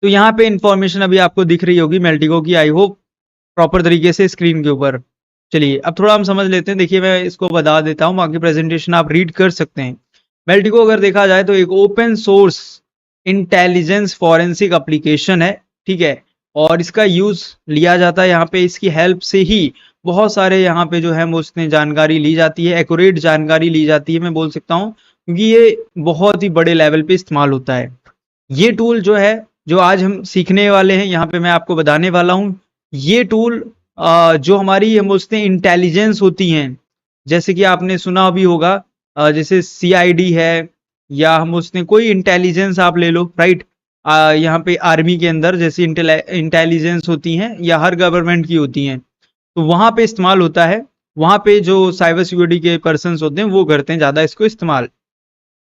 तो यहाँ पे इंफॉर्मेशन अभी आपको दिख रही होगी मेल्टिको की, आई होप प्रॉपर तरीके से स्क्रीन के ऊपर। चलिए अब थोड़ा हम समझ लेते हैं। देखिए मैं इसको बता देता हूँ, बाकी प्रेजेंटेशन आप रीड कर सकते हैं। मेल्टिको अगर देखा जाए तो एक open source intelligence forensic application है, ठीक है। और इसका यूज लिया जाता है यहाँ पे, इसकी हेल्प से ही बहुत सारे यहाँ पे जो है वो उसने जानकारी ली जाती है, एक्यूरेट जानकारी ली जाती है मैं बोल सकता हूँ, क्योंकि ये बहुत ही बड़े लेवल पे इस्तेमाल होता है। ये टूल जो है, जो आज हम सीखने वाले हैं, यहाँ पे मैं आपको बताने वाला हूँ। ये टूल जो हमारी हम बोलते हैं इंटेलिजेंस होती हैं, जैसे कि आपने सुना भी होगा, जैसे सीआईडी है, या हम उसने कोई इंटेलिजेंस आप ले लो, राइट। यहाँ पे आर्मी के अंदर जैसी इंटेलिजेंस होती हैं, या हर गवर्नमेंट की होती हैं, तो वहां पे इस्तेमाल होता है। वहां पे जो साइबर सिक्योरिटी के पर्सन होते हैं वो करते हैं ज्यादा इसको इस्तेमाल।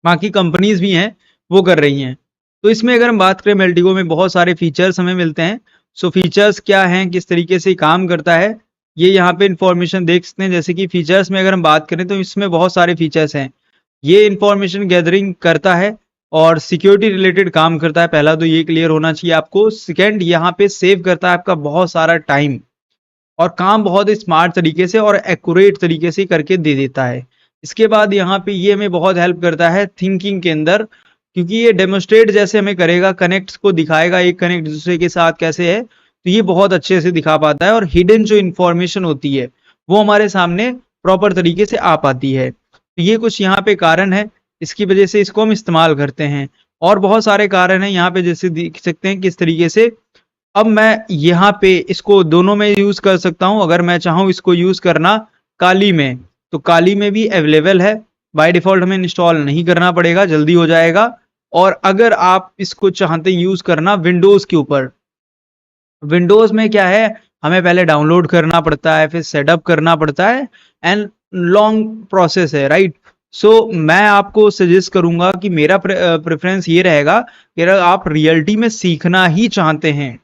बाकी कंपनीज भी हैं वो कर रही हैं। तो इसमें अगर हम बात करें, मेल्टिको में बहुत सारे फीचर्स हमें मिलते हैं। सो फीचर्स क्या हैं, किस तरीके से काम करता है, ये यहाँ पे इंफॉर्मेशन देख सकते हैं। जैसे कि फीचर्स में अगर हम बात करें तो इसमें बहुत सारे फीचर्स हैं। ये इंफॉर्मेशन गैदरिंग करता है और सिक्योरिटी रिलेटेड काम करता है। पहला तो ये क्लियर होना चाहिए आपको। सेकेंड, यहाँ पे सेव करता है आपका बहुत सारा टाइम, और काम बहुत ही स्मार्ट तरीके से और एक्यूरेट तरीके से करके दे देता है। इसके बाद यहाँ पे ये हमें बहुत हेल्प करता है थिंकिंग के अंदर, क्योंकि ये डेमोस्ट्रेट जैसे हमें करेगा, कनेक्ट को दिखाएगा, एक कनेक्ट दूसरे के साथ कैसे है, तो ये बहुत अच्छे से दिखा पाता है। और हिडन जो इन्फॉर्मेशन होती है वो हमारे सामने प्रॉपर तरीके से आ पाती है। तो ये कुछ यहाँ पे कारण है, इसकी वजह से इसको हम इस्तेमाल करते हैं। और बहुत सारे कारण हैं यहाँ पे, जैसे देख सकते हैं किस तरीके से। अब मैं यहाँ पे इसको दोनों में यूज कर सकता हूँ। अगर मैं चाहूँ इसको यूज करना काली में, तो काली में भी अवेलेबल है। बाय डिफॉल्ट हमें इंस्टॉल नहीं करना पड़ेगा, जल्दी हो जाएगा। और अगर आप इसको चाहते हैं यूज करना विंडोज के ऊपर, विंडोज में क्या है, हमें पहले डाउनलोड करना पड़ता है, फिर सेटअप करना पड़ता है, एंड लॉन्ग प्रोसेस है, राइट। सो मैं आपको सजेस्ट करूंगा कि मेरा प्रेफरेंस ये रहेगा कि अगर आप रियलिटी में सीखना ही चाहते हैं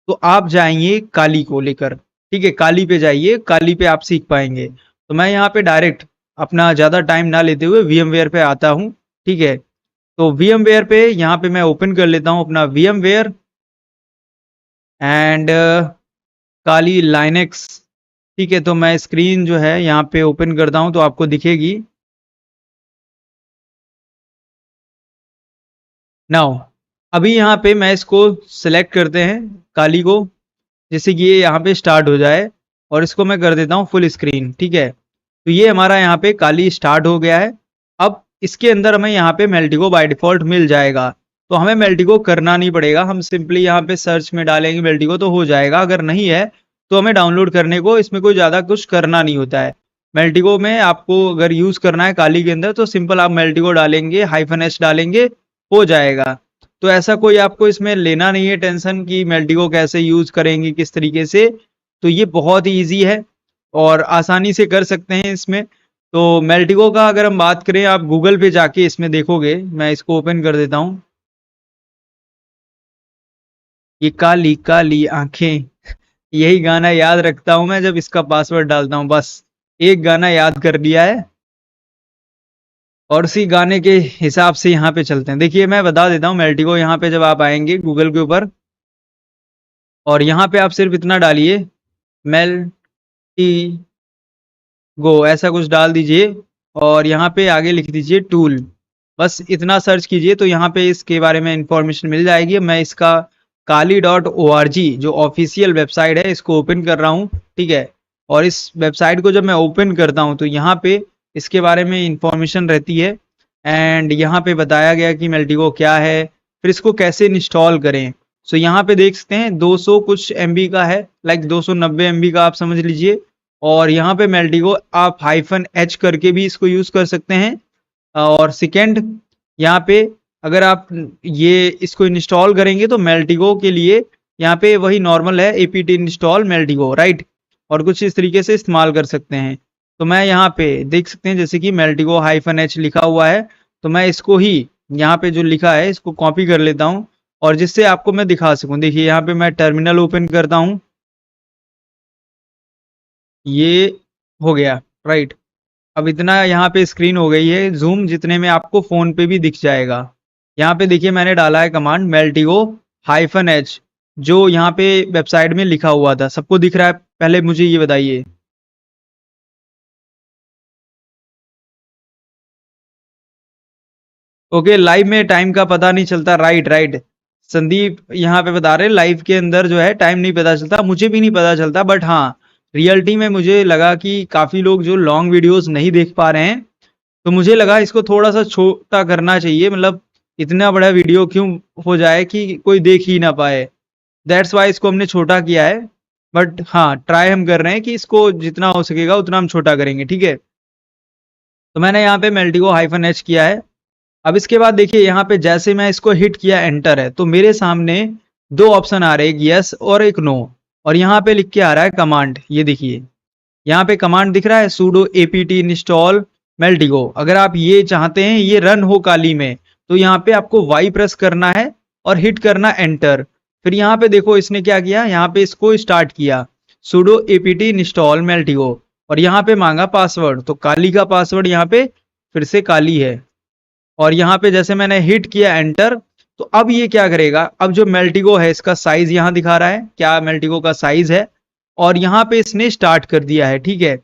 तो आप जाइए काली को लेकर, ठीक है। काली पे जाइए, काली पे आप सीख पाएंगे। तो मैं यहाँ पे डायरेक्ट अपना ज़्यादा टाइम ना लेते हुए VMware पे आता हूँ, ठीक है। तो VMware पे यहाँ पे मैं ओपन कर लेता हूँ अपना VMware एंड काली लाइनेक्स, ठीक है। तो मैं स्क्रीन जो है यहाँ पे ओपन करता हूँ तो आपको दिखेगी। नाउ अभी यहाँ पे मैं इसको सिलेक्ट करते हैं काली को, जैसे कि ये यहाँ पे स्टार्ट हो जाए, और इसको मैं कर देता हूँ फुल स्क्रीन, ठीक है। तो ये हमारा यहाँ पे काली स्टार्ट हो गया है। अब इसके अंदर हमें यहाँ पे मेल्टिको बाय डिफॉल्ट मिल जाएगा, तो हमें मेल्टिको करना नहीं पड़ेगा। हम सिंपली यहाँ पे सर्च में डालेंगे मेल्टिको तो हो जाएगा। अगर नहीं है तो हमें डाउनलोड करने को इसमें कोई ज़्यादा कुछ करना नहीं होता है। मेल्टिको में आपको अगर यूज़ करना है काली के अंदर, तो सिंपल आप मेल्टिको डालेंगे, -s डालेंगे, हो जाएगा। तो ऐसा कोई आपको इसमें लेना नहीं है टेंशन कि मेल्टिको कैसे यूज़ करेंगे, किस तरीके से। तो ये बहुत ही ईजी है और आसानी से कर सकते हैं इसमें। तो मेल्टिको का अगर हम बात करें, आप गूगल पे जाके इसमें देखोगे, मैं इसको ओपन कर देता हूँ। ये काली काली आंखें, यही गाना याद रखता हूँ मैं जब इसका पासवर्ड डालता हूँ। बस एक गाना याद कर लिया है और उसी गाने के हिसाब से यहाँ पे चलते हैं। देखिए मैं बता देता हूँ, मेल्टिको यहाँ पे जब आप आएंगे गूगल के ऊपर, और यहाँ पे आप सिर्फ इतना डालिए, मेल्टी गो, ऐसा कुछ डाल दीजिए, और यहाँ पे आगे लिख दीजिए टूल। बस इतना सर्च कीजिए तो यहाँ पे इसके बारे में इंफॉर्मेशन मिल जाएगी। मैं इसका kali.org जो ऑफिशियल वेबसाइट है इसको ओपन कर रहा हूँ, ठीक है। और इस वेबसाइट को जब मैं ओपन करता हूँ तो यहाँ पे इसके बारे में इंफॉर्मेशन रहती है, एंड यहाँ पे बताया गया कि मेल्टिको क्या है, फिर इसको कैसे इंस्टॉल करें। सो यहाँ पे देख सकते हैं 200 कुछ MB का है, लाइक 290 MB का आप समझ लीजिए। और यहाँ पे मेल्टिको आप -h करके भी इसको यूज कर सकते हैं। और सेकेंड, यहाँ पे अगर आप ये इसको इंस्टॉल करेंगे तो मेल्टिको के लिए यहाँ पे वही नॉर्मल है, apt इंस्टॉल मेल्टिको, राइट। और कुछ इस तरीके से इस्तेमाल कर सकते हैं। तो मैं यहाँ पे देख सकते हैं जैसे कि मेल्टिको -h लिखा हुआ है, तो मैं इसको ही यहाँ पे जो लिखा है इसको कॉपी कर लेता हूँ, और जिससे आपको मैं दिखा सकूँ। देखिए यहाँ पे मैं टर्मिनल ओपन करता हूँ, ये हो गया, राइट। अब इतना यहाँ पे स्क्रीन हो गई है जूम, जितने में आपको फोन पे भी दिख जाएगा। यहाँ पे देखिए मैंने डाला है कमांड मेल्टिको -H जो यहाँ पे वेबसाइट में लिखा हुआ था, सबको दिख रहा है? पहले मुझे ये बताइए। ओके, लाइव में टाइम का पता नहीं चलता, राइट राइट। संदीप यहाँ पे बता रहे लाइव के अंदर जो है टाइम नहीं पता चलता, मुझे भी नहीं पता चलता, बट हाँ रियलिटी में मुझे लगा कि काफी लोग जो लॉन्ग वीडियोस नहीं देख पा रहे हैं, तो मुझे लगा इसको थोड़ा सा छोटा करना चाहिए, मतलब इतना बड़ा वीडियो क्यों हो जाए कि कोई देख ही ना पाए। दैट्स वाई इसको हमने छोटा किया है। बट हाँ, ट्राई हम कर रहे हैं कि इसको जितना हो सकेगा उतना हम छोटा करेंगे, ठीक है। तो मैंने यहाँ पे मेल्टिगो -H किया है। अब इसके बाद देखिए यहाँ पे जैसे मैं इसको हिट किया, एंटर है, तो मेरे सामने दो ऑप्शन आ रहे हैं, एक यस और एक नो। और यहाँ पे लिख के आ रहा है कमांड, ये देखिए यहाँ पे कमांड दिख रहा है, sudo apt install मेल्टिगो। अगर आप ये चाहते हैं ये रन हो काली में, तो यहाँ पे आपको वाई प्रेस करना है और हिट करना एंटर। फिर यहाँ पे देखो इसने क्या किया, यहाँ पे इसको स्टार्ट किया sudo apt install मेल्टिगो, और यहाँ पे मांगा पासवर्ड, तो काली का पासवर्ड यहाँ पे फिर से काली है। और यहाँ पे जैसे मैंने हिट किया एंटर, तो अब ये क्या करेगा, अब जो मेल्टिगो है इसका साइज यहाँ दिखा रहा है, क्या मेल्टिगो का साइज है, और यहाँ पे इसने स्टार्ट कर दिया है, ठीक है।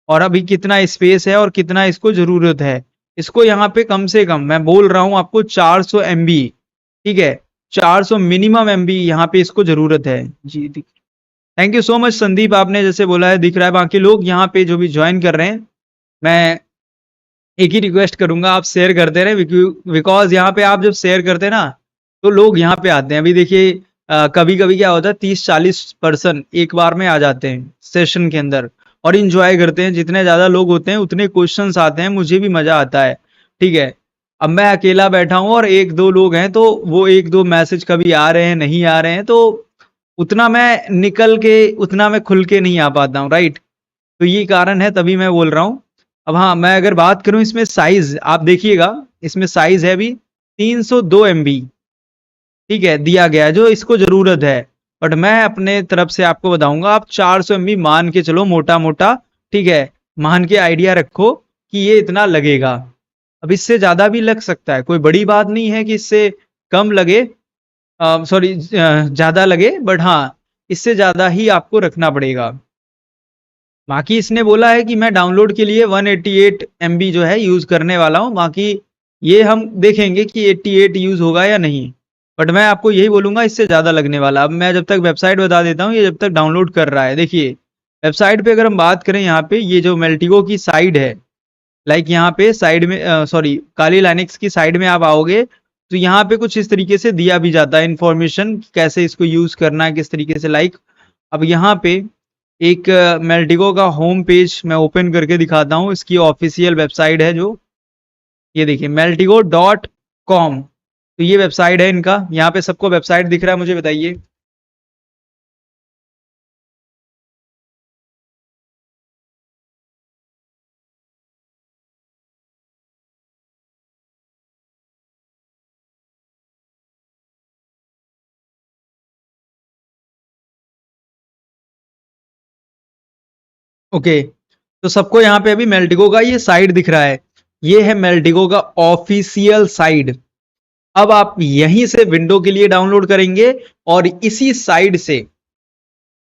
और अभी कितना स्पेस है और कितना इसको जरूरत है, इसको यहाँ पे कम से कम मैं बोल रहा हूँ आपको 400 MB, ठीक है, 400 मिनिमम MB यहाँ पे इसको जरूरत है जी। Thank you so much Sandeep, आपने जैसे बोला है दिख रहा है। बाकी लोग यहाँ पे जो भी ज्वाइन कर रहे हैं, मैं एक ही रिक्वेस्ट करूंगा, आप शेयर करते रहे, बिकॉज यहाँ पे आप जब शेयर करते हैं ना, तो लोग यहाँ पे आते हैं। अभी देखिए कभी कभी क्या होता है, 30-40% एक बार में आ जाते हैं सेशन के अंदर और इंजॉय करते हैं। जितने ज्यादा लोग होते हैं उतने क्वेश्चंस आते हैं, मुझे भी मजा आता है, ठीक है। अब मैं अकेला बैठा हूँ और एक दो लोग हैं, तो वो एक दो मैसेज कभी आ रहे हैं, नहीं आ रहे हैं, तो उतना मैं निकल के, उतना मैं खुल के नहीं आ पाता हूँ, राइट। तो ये कारण है, तभी मैं बोल रहा हूँ। अब हाँ, मैं अगर बात करूं इसमें साइज, आप देखिएगा इसमें साइज है अभी 302 MB, ठीक है, दिया गया है जो इसको जरूरत है। बट मैं अपने तरफ से आपको बताऊंगा, आप 400 MB मान के चलो, मोटा मोटा, ठीक है, मान के आइडिया रखो कि ये इतना लगेगा। अब इससे ज्यादा भी लग सकता है, कोई बड़ी बात नहीं है कि इससे कम लगे, सॉरी ज्यादा लगे, बट हाँ इससे ज्यादा ही आपको रखना पड़ेगा। बाकी इसने बोला है कि मैं डाउनलोड के लिए 188 MB जो है यूज करने वाला हूं, बाकी ये हम देखेंगे कि 88 यूज होगा या नहीं, बट मैं आपको यही बोलूंगा इससे ज्यादा लगने वाला। अब मैं जब तक वेबसाइट बता देता हूँ, ये जब तक डाउनलोड कर रहा है, देखिए वेबसाइट पे अगर हम बात करें, यहाँ पे ये जो मेल्टिगो की साइड है, लाइक यहाँ पे साइड में, सॉरी काली लाइनेक्स की साइड में आप आओगे, तो यहाँ पे कुछ इस तरीके से दिया भी जाता है इन्फॉर्मेशन, कैसे इसको यूज करना है, किस तरीके से, लाइक अब यहाँ पे एक मेल्टिगो का होम पेज मैं ओपन करके दिखाता हूँ, इसकी ऑफिशियल वेबसाइट है जो, ये देखिए meltigo.com, तो ये वेबसाइट है इनका। यहाँ पे सबको वेबसाइट दिख रहा है, मुझे बताइए। ओके, तो सबको यहाँ पे अभी मेल्टिगो का ये साइट दिख रहा है, ये है मेल्टिगो का ऑफिशियल साइट। अब आप यहीं से विंडो के लिए डाउनलोड करेंगे और इसी साइड से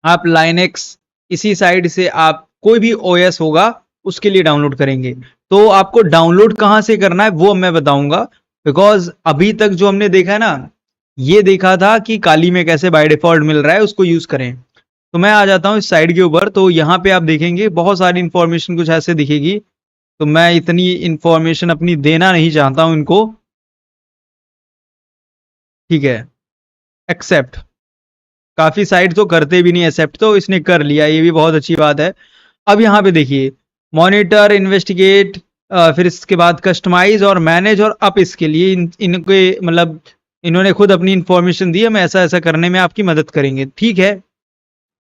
आप लाइनेक्स, इसी साइड से आप कोई भी ओएस होगा उसके लिए डाउनलोड करेंगे। तो आपको डाउनलोड कहां से करना है वो मैं बताऊंगा, बिकॉज अभी तक जो हमने देखा है ना, ये देखा था कि काली में कैसे बाय डिफॉल्ट मिल रहा है उसको यूज करें। तो मैं आ जाता हूँ इस साइड के ऊपर, तो यहाँ पे आप देखेंगे बहुत सारी इंफॉर्मेशन कुछ ऐसे दिखेगी, तो मैं इतनी इंफॉर्मेशन अपनी देना नहीं चाहता हूं इनको, ठीक है। एक्सेप्ट, काफी साइट तो करते भी नहीं एक्सेप्ट, तो इसने कर लिया, ये भी बहुत अच्छी बात है। अब यहाँ पे देखिए मॉनिटर, इन्वेस्टिगेट, फिर इसके बाद कस्टमाइज और मैनेज और अप, इसके लिए इनके मतलब इन्होंने खुद अपनी इंफॉर्मेशन दी है, मैं ऐसा ऐसा करने में आपकी मदद करेंगे, ठीक है।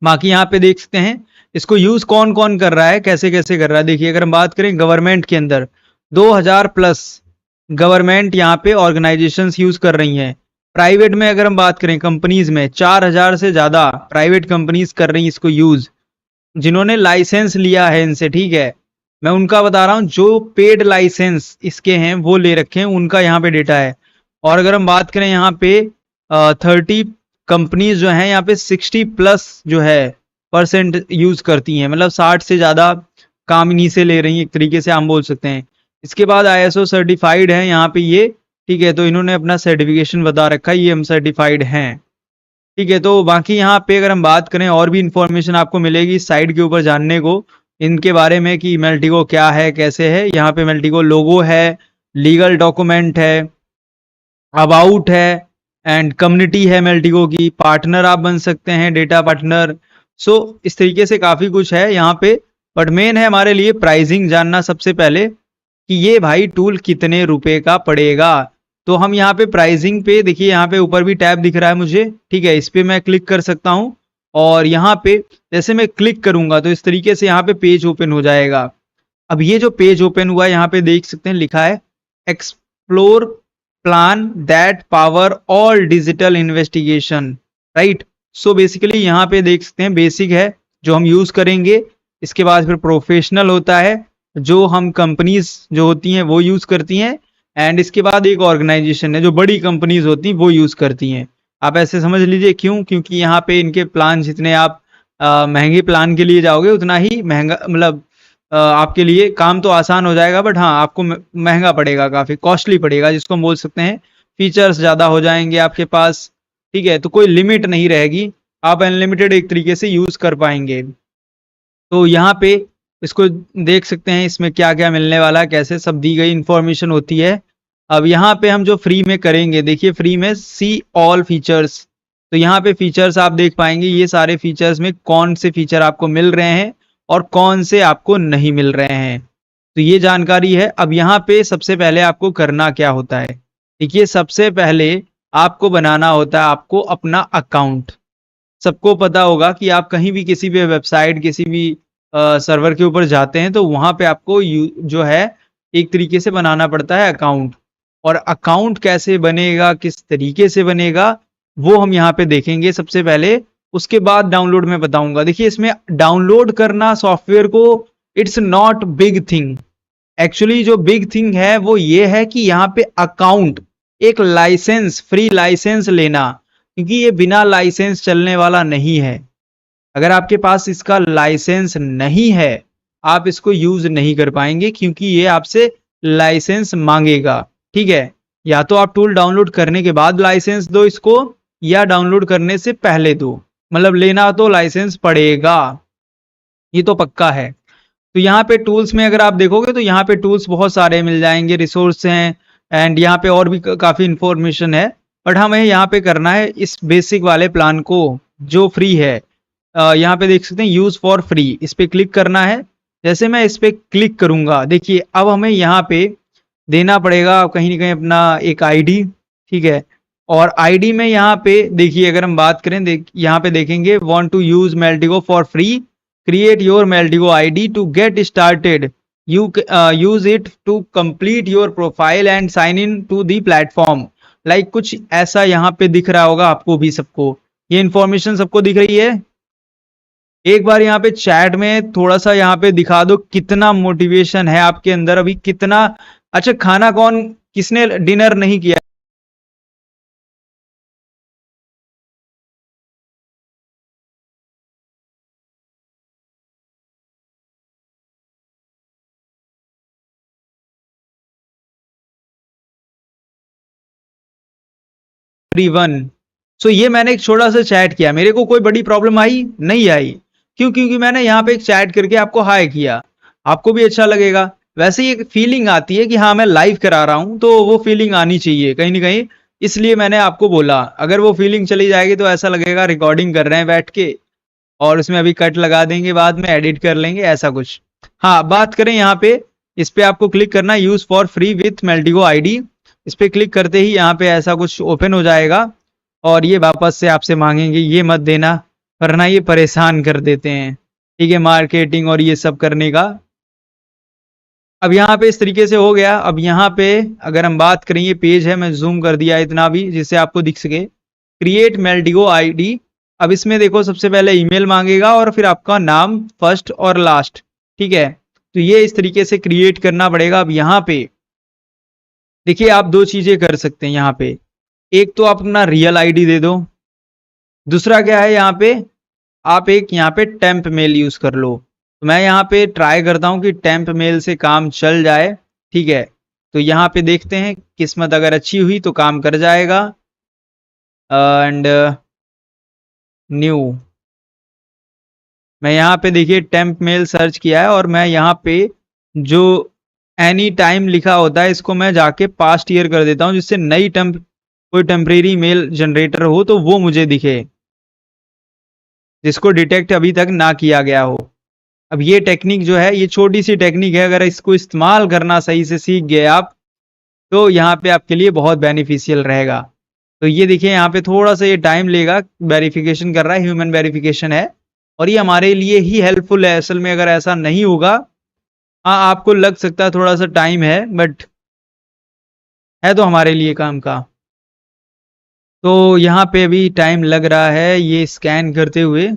बाकी यहाँ पे देख सकते हैं इसको यूज कौन कौन कर रहा है, कैसे कैसे कर रहा है। देखिए अगर हम बात करें गवर्नमेंट के अंदर 2000 प्लस गवर्नमेंट यहाँ पे ऑर्गेनाइजेशंस यूज कर रही हैं। प्राइवेट में अगर हम बात करें कंपनीज में 4000 से ज्यादा प्राइवेट कंपनीज कर रही हैं इसको यूज, जिन्होंने लाइसेंस लिया है इनसे, ठीक है। मैं उनका बता रहा हूँ, जो पेड लाइसेंस इसके हैं वो ले रखे हैं, उनका यहाँ पे डेटा है। और अगर हम बात करें यहाँ पे 30 कंपनीज जो हैं यहाँ पे 60+ जो है % यूज करती हैं, मतलब 60 से ज्यादा काम इन्हीं से ले रही हैं, एक तरीके से हम बोल सकते हैं। इसके बाद ISO सर्टिफाइड है यहाँ पे ये, ठीक है, तो इन्होंने अपना सर्टिफिकेशन बता रखा है, ये हम सर्टिफाइड हैं, ठीक है। तो बाकी यहाँ पे अगर हम बात करें और भी इंफॉर्मेशन आपको मिलेगी इस साइट के ऊपर जानने को इनके बारे में कि मेल्टिको क्या है कैसे है। यहाँ पे मेल्टिको लोगो है, लीगल डॉक्यूमेंट है, अबाउट है, एंड कम्युनिटी है मेल्टिको की, पार्टनर आप बन सकते हैं, डेटा पार्टनर। सो इस तरीके से काफी कुछ है यहाँ पे, बट मेन है हमारे लिए प्राइसिंग जानना सबसे पहले कि ये भाई टूल कितने रुपए का पड़ेगा। तो हम यहाँ पे प्राइसिंग पे देखिए, यहाँ पे ऊपर भी टैब दिख रहा है मुझे, ठीक है, इस पे मैं क्लिक कर सकता हूँ और यहाँ पे जैसे मैं क्लिक करूंगा तो इस तरीके से यहाँ पे पेज ओपन हो जाएगा। अब ये जो पेज ओपन हुआ है यहाँ पे देख सकते हैं लिखा है explore plan that power all digital investigation, right. So basically यहाँ पे देख सकते हैं बेसिक है जो हम यूज करेंगे, इसके बाद फिर प्रोफेशनल होता है जो हम कंपनीज जो होती हैं वो यूज करती हैं, एंड इसके बाद एक ऑर्गेनाइजेशन है जो बड़ी कंपनीज होती हैं वो यूज करती हैं। आप ऐसे समझ लीजिए, क्यों, क्योंकि यहाँ पे इनके प्लान जितने आप महंगे प्लान के लिए जाओगे उतना ही महंगा, मतलब आपके लिए काम तो आसान हो जाएगा, बट हाँ आपको महंगा पड़ेगा, काफी कॉस्टली पड़ेगा, जिसको हम बोल सकते हैं फीचर्स ज्यादा हो जाएंगे आपके पास, ठीक है, तो कोई लिमिट नहीं रहेगी, आप अनलिमिटेड एक तरीके से यूज कर पाएंगे। तो यहाँ पे इसको देख सकते हैं इसमें क्या क्या मिलने वाला है, कैसे सब दी गई इंफॉर्मेशन होती है। अब यहाँ पे हम जो फ्री में करेंगे, देखिए फ्री में सी ऑल फीचर्स, तो यहाँ पे फीचर्स आप देख पाएंगे, ये सारे फीचर्स में कौन से फीचर आपको मिल रहे हैं और कौन से आपको नहीं मिल रहे हैं, तो ये जानकारी है। अब यहाँ पे सबसे पहले आपको करना क्या होता है, देखिए सबसे पहले आपको बनाना होता है आपको अपना अकाउंट। सबको पता होगा कि आप कहीं भी किसी भी वेबसाइट किसी भी सर्वर के ऊपर जाते हैं तो वहां पे आपको जो है एक तरीके से बनाना पड़ता है अकाउंट, और अकाउंट कैसे बनेगा किस तरीके से बनेगा वो हम यहाँ पे देखेंगे सबसे पहले, उसके बाद डाउनलोड में बताऊंगा। देखिए इसमें डाउनलोड करना सॉफ्टवेयर को it's not big thing, actually जो बिग थिंग है वो ये है कि यहाँ पे अकाउंट, एक लाइसेंस, फ्री लाइसेंस लेना, क्योंकि ये बिना लाइसेंस चलने वाला नहीं है। अगर आपके पास इसका लाइसेंस नहीं है आप इसको यूज नहीं कर पाएंगे, क्योंकि ये आपसे लाइसेंस मांगेगा, ठीक है। या तो आप टूल डाउनलोड करने के बाद लाइसेंस दो इसको, या डाउनलोड करने से पहले दो, मतलब लेना तो लाइसेंस पड़ेगा, ये तो पक्का है। तो यहाँ पे टूल्स में अगर आप देखोगे तो यहाँ पे टूल्स बहुत सारे मिल जाएंगे, रिसोर्स हैं, एंड यहाँ पे और भी काफी इंफॉर्मेशन है, बट हमें यहाँ पे करना है इस बेसिक वाले प्लान को जो फ्री है। यहाँ पे देख सकते हैं यूज फॉर फ्री, इस पे क्लिक करना है। जैसे मैं इस पे क्लिक करूंगा देखिए अब हमें यहाँ पे देना पड़ेगा कहीं ना कहीं अपना एक आईडी, ठीक है, और आईडी में यहाँ पे देखिए अगर हम बात करें यहाँ पे देखेंगे want to use Maltego for free, create your Maltego ID to get started, you use it to complete your profile and sign in to the platform, like कुछ ऐसा यहाँ पे दिख रहा होगा आपको भी, सबको ये इन्फॉर्मेशन सबको दिख रही है। एक बार यहाँ पे चैट में थोड़ा सा यहाँ पे दिखा दो कितना मोटिवेशन है आपके अंदर अभी, कितना अच्छा खाना कौन किसने डिनर नहीं किया। 31। सो ये मैंने एक छोटा सा चैट किया, मेरे को कोई बड़ी प्रॉब्लम आई नहीं आई, क्यों, क्योंकि मैंने यहाँ पे एक चैट करके आपको हाई किया, आपको भी अच्छा लगेगा। वैसे ही एक फीलिंग आती है कि हाँ मैं लाइव करा रहा हूँ, तो वो फीलिंग आनी चाहिए कहीं ना कहीं, इसलिए मैंने आपको बोला। अगर वो फीलिंग चली जाएगी तो ऐसा लगेगा रिकॉर्डिंग कर रहे हैं बैठ के, और उसमें अभी कट लगा देंगे बाद में एडिट कर लेंगे ऐसा कुछ। हाँ बात करें यहाँ पे, इस पे आपको क्लिक करना use for free with Maltego ID, इस पे क्लिक करते ही यहाँ पे ऐसा कुछ ओपन हो जाएगा, और ये वापस से आपसे मांगेंगे ये मत देना, वरना ये परेशान कर देते हैं, ठीक है, मार्केटिंग और ये सब करने का। अब यहाँ पे इस तरीके से हो गया। अब यहाँ पे अगर हम बात करें, ये पेज है, मैं जूम कर दिया इतना भी जिससे आपको दिख सके, क्रिएट मेल्टिको आईडी। अब इसमें देखो सबसे पहले ईमेल मांगेगा और फिर आपका नाम फर्स्ट और लास्ट, ठीक है, तो ये इस तरीके से क्रिएट करना पड़ेगा। अब यहाँ पे देखिए आप दो चीजें कर सकते हैं यहाँ पे, एक तो आप अपना रियल आईडी दे दो, दूसरा क्या है यहाँ पे, आप एक यहाँ पे टेम्प मेल यूज कर लो। तो मैं यहाँ पे ट्राई करता हूँ कि टेम्प मेल से काम चल जाए, ठीक है। तो यहाँ पे देखते हैं, किस्मत अगर अच्छी हुई तो काम कर जाएगा। एंड न्यू, मैं यहाँ पे देखिए टेम्प मेल सर्च किया है और मैं यहाँ पे जो एनी टाइम लिखा होता है इसको मैं जाके पास्ट ईयर कर देता हूँ, जिससे नई कोई टेम्परेरी मेल जनरेटर हो तो वो मुझे दिखे, जिसको डिटेक्ट अभी तक ना किया गया हो। अब ये टेक्निक जो है, ये छोटी सी टेक्निक है, अगर इसको इस्तेमाल करना सही से सीख गए आप तो यहाँ पे आपके लिए बहुत बेनिफिशियल रहेगा। तो ये देखिए यहाँ पे थोड़ा सा ये टाइम लेगा, वेरिफिकेशन कर रहा है, ह्यूमन वेरिफिकेशन है और ये हमारे लिए ही हेल्पफुल है। असल में अगर ऐसा नहीं होगा, हाँ आपको लग सकता है थोड़ा सा टाइम है, बट है तो हमारे लिए काम का। तो यहाँ पे अभी टाइम लग रहा है ये स्कैन करते हुए।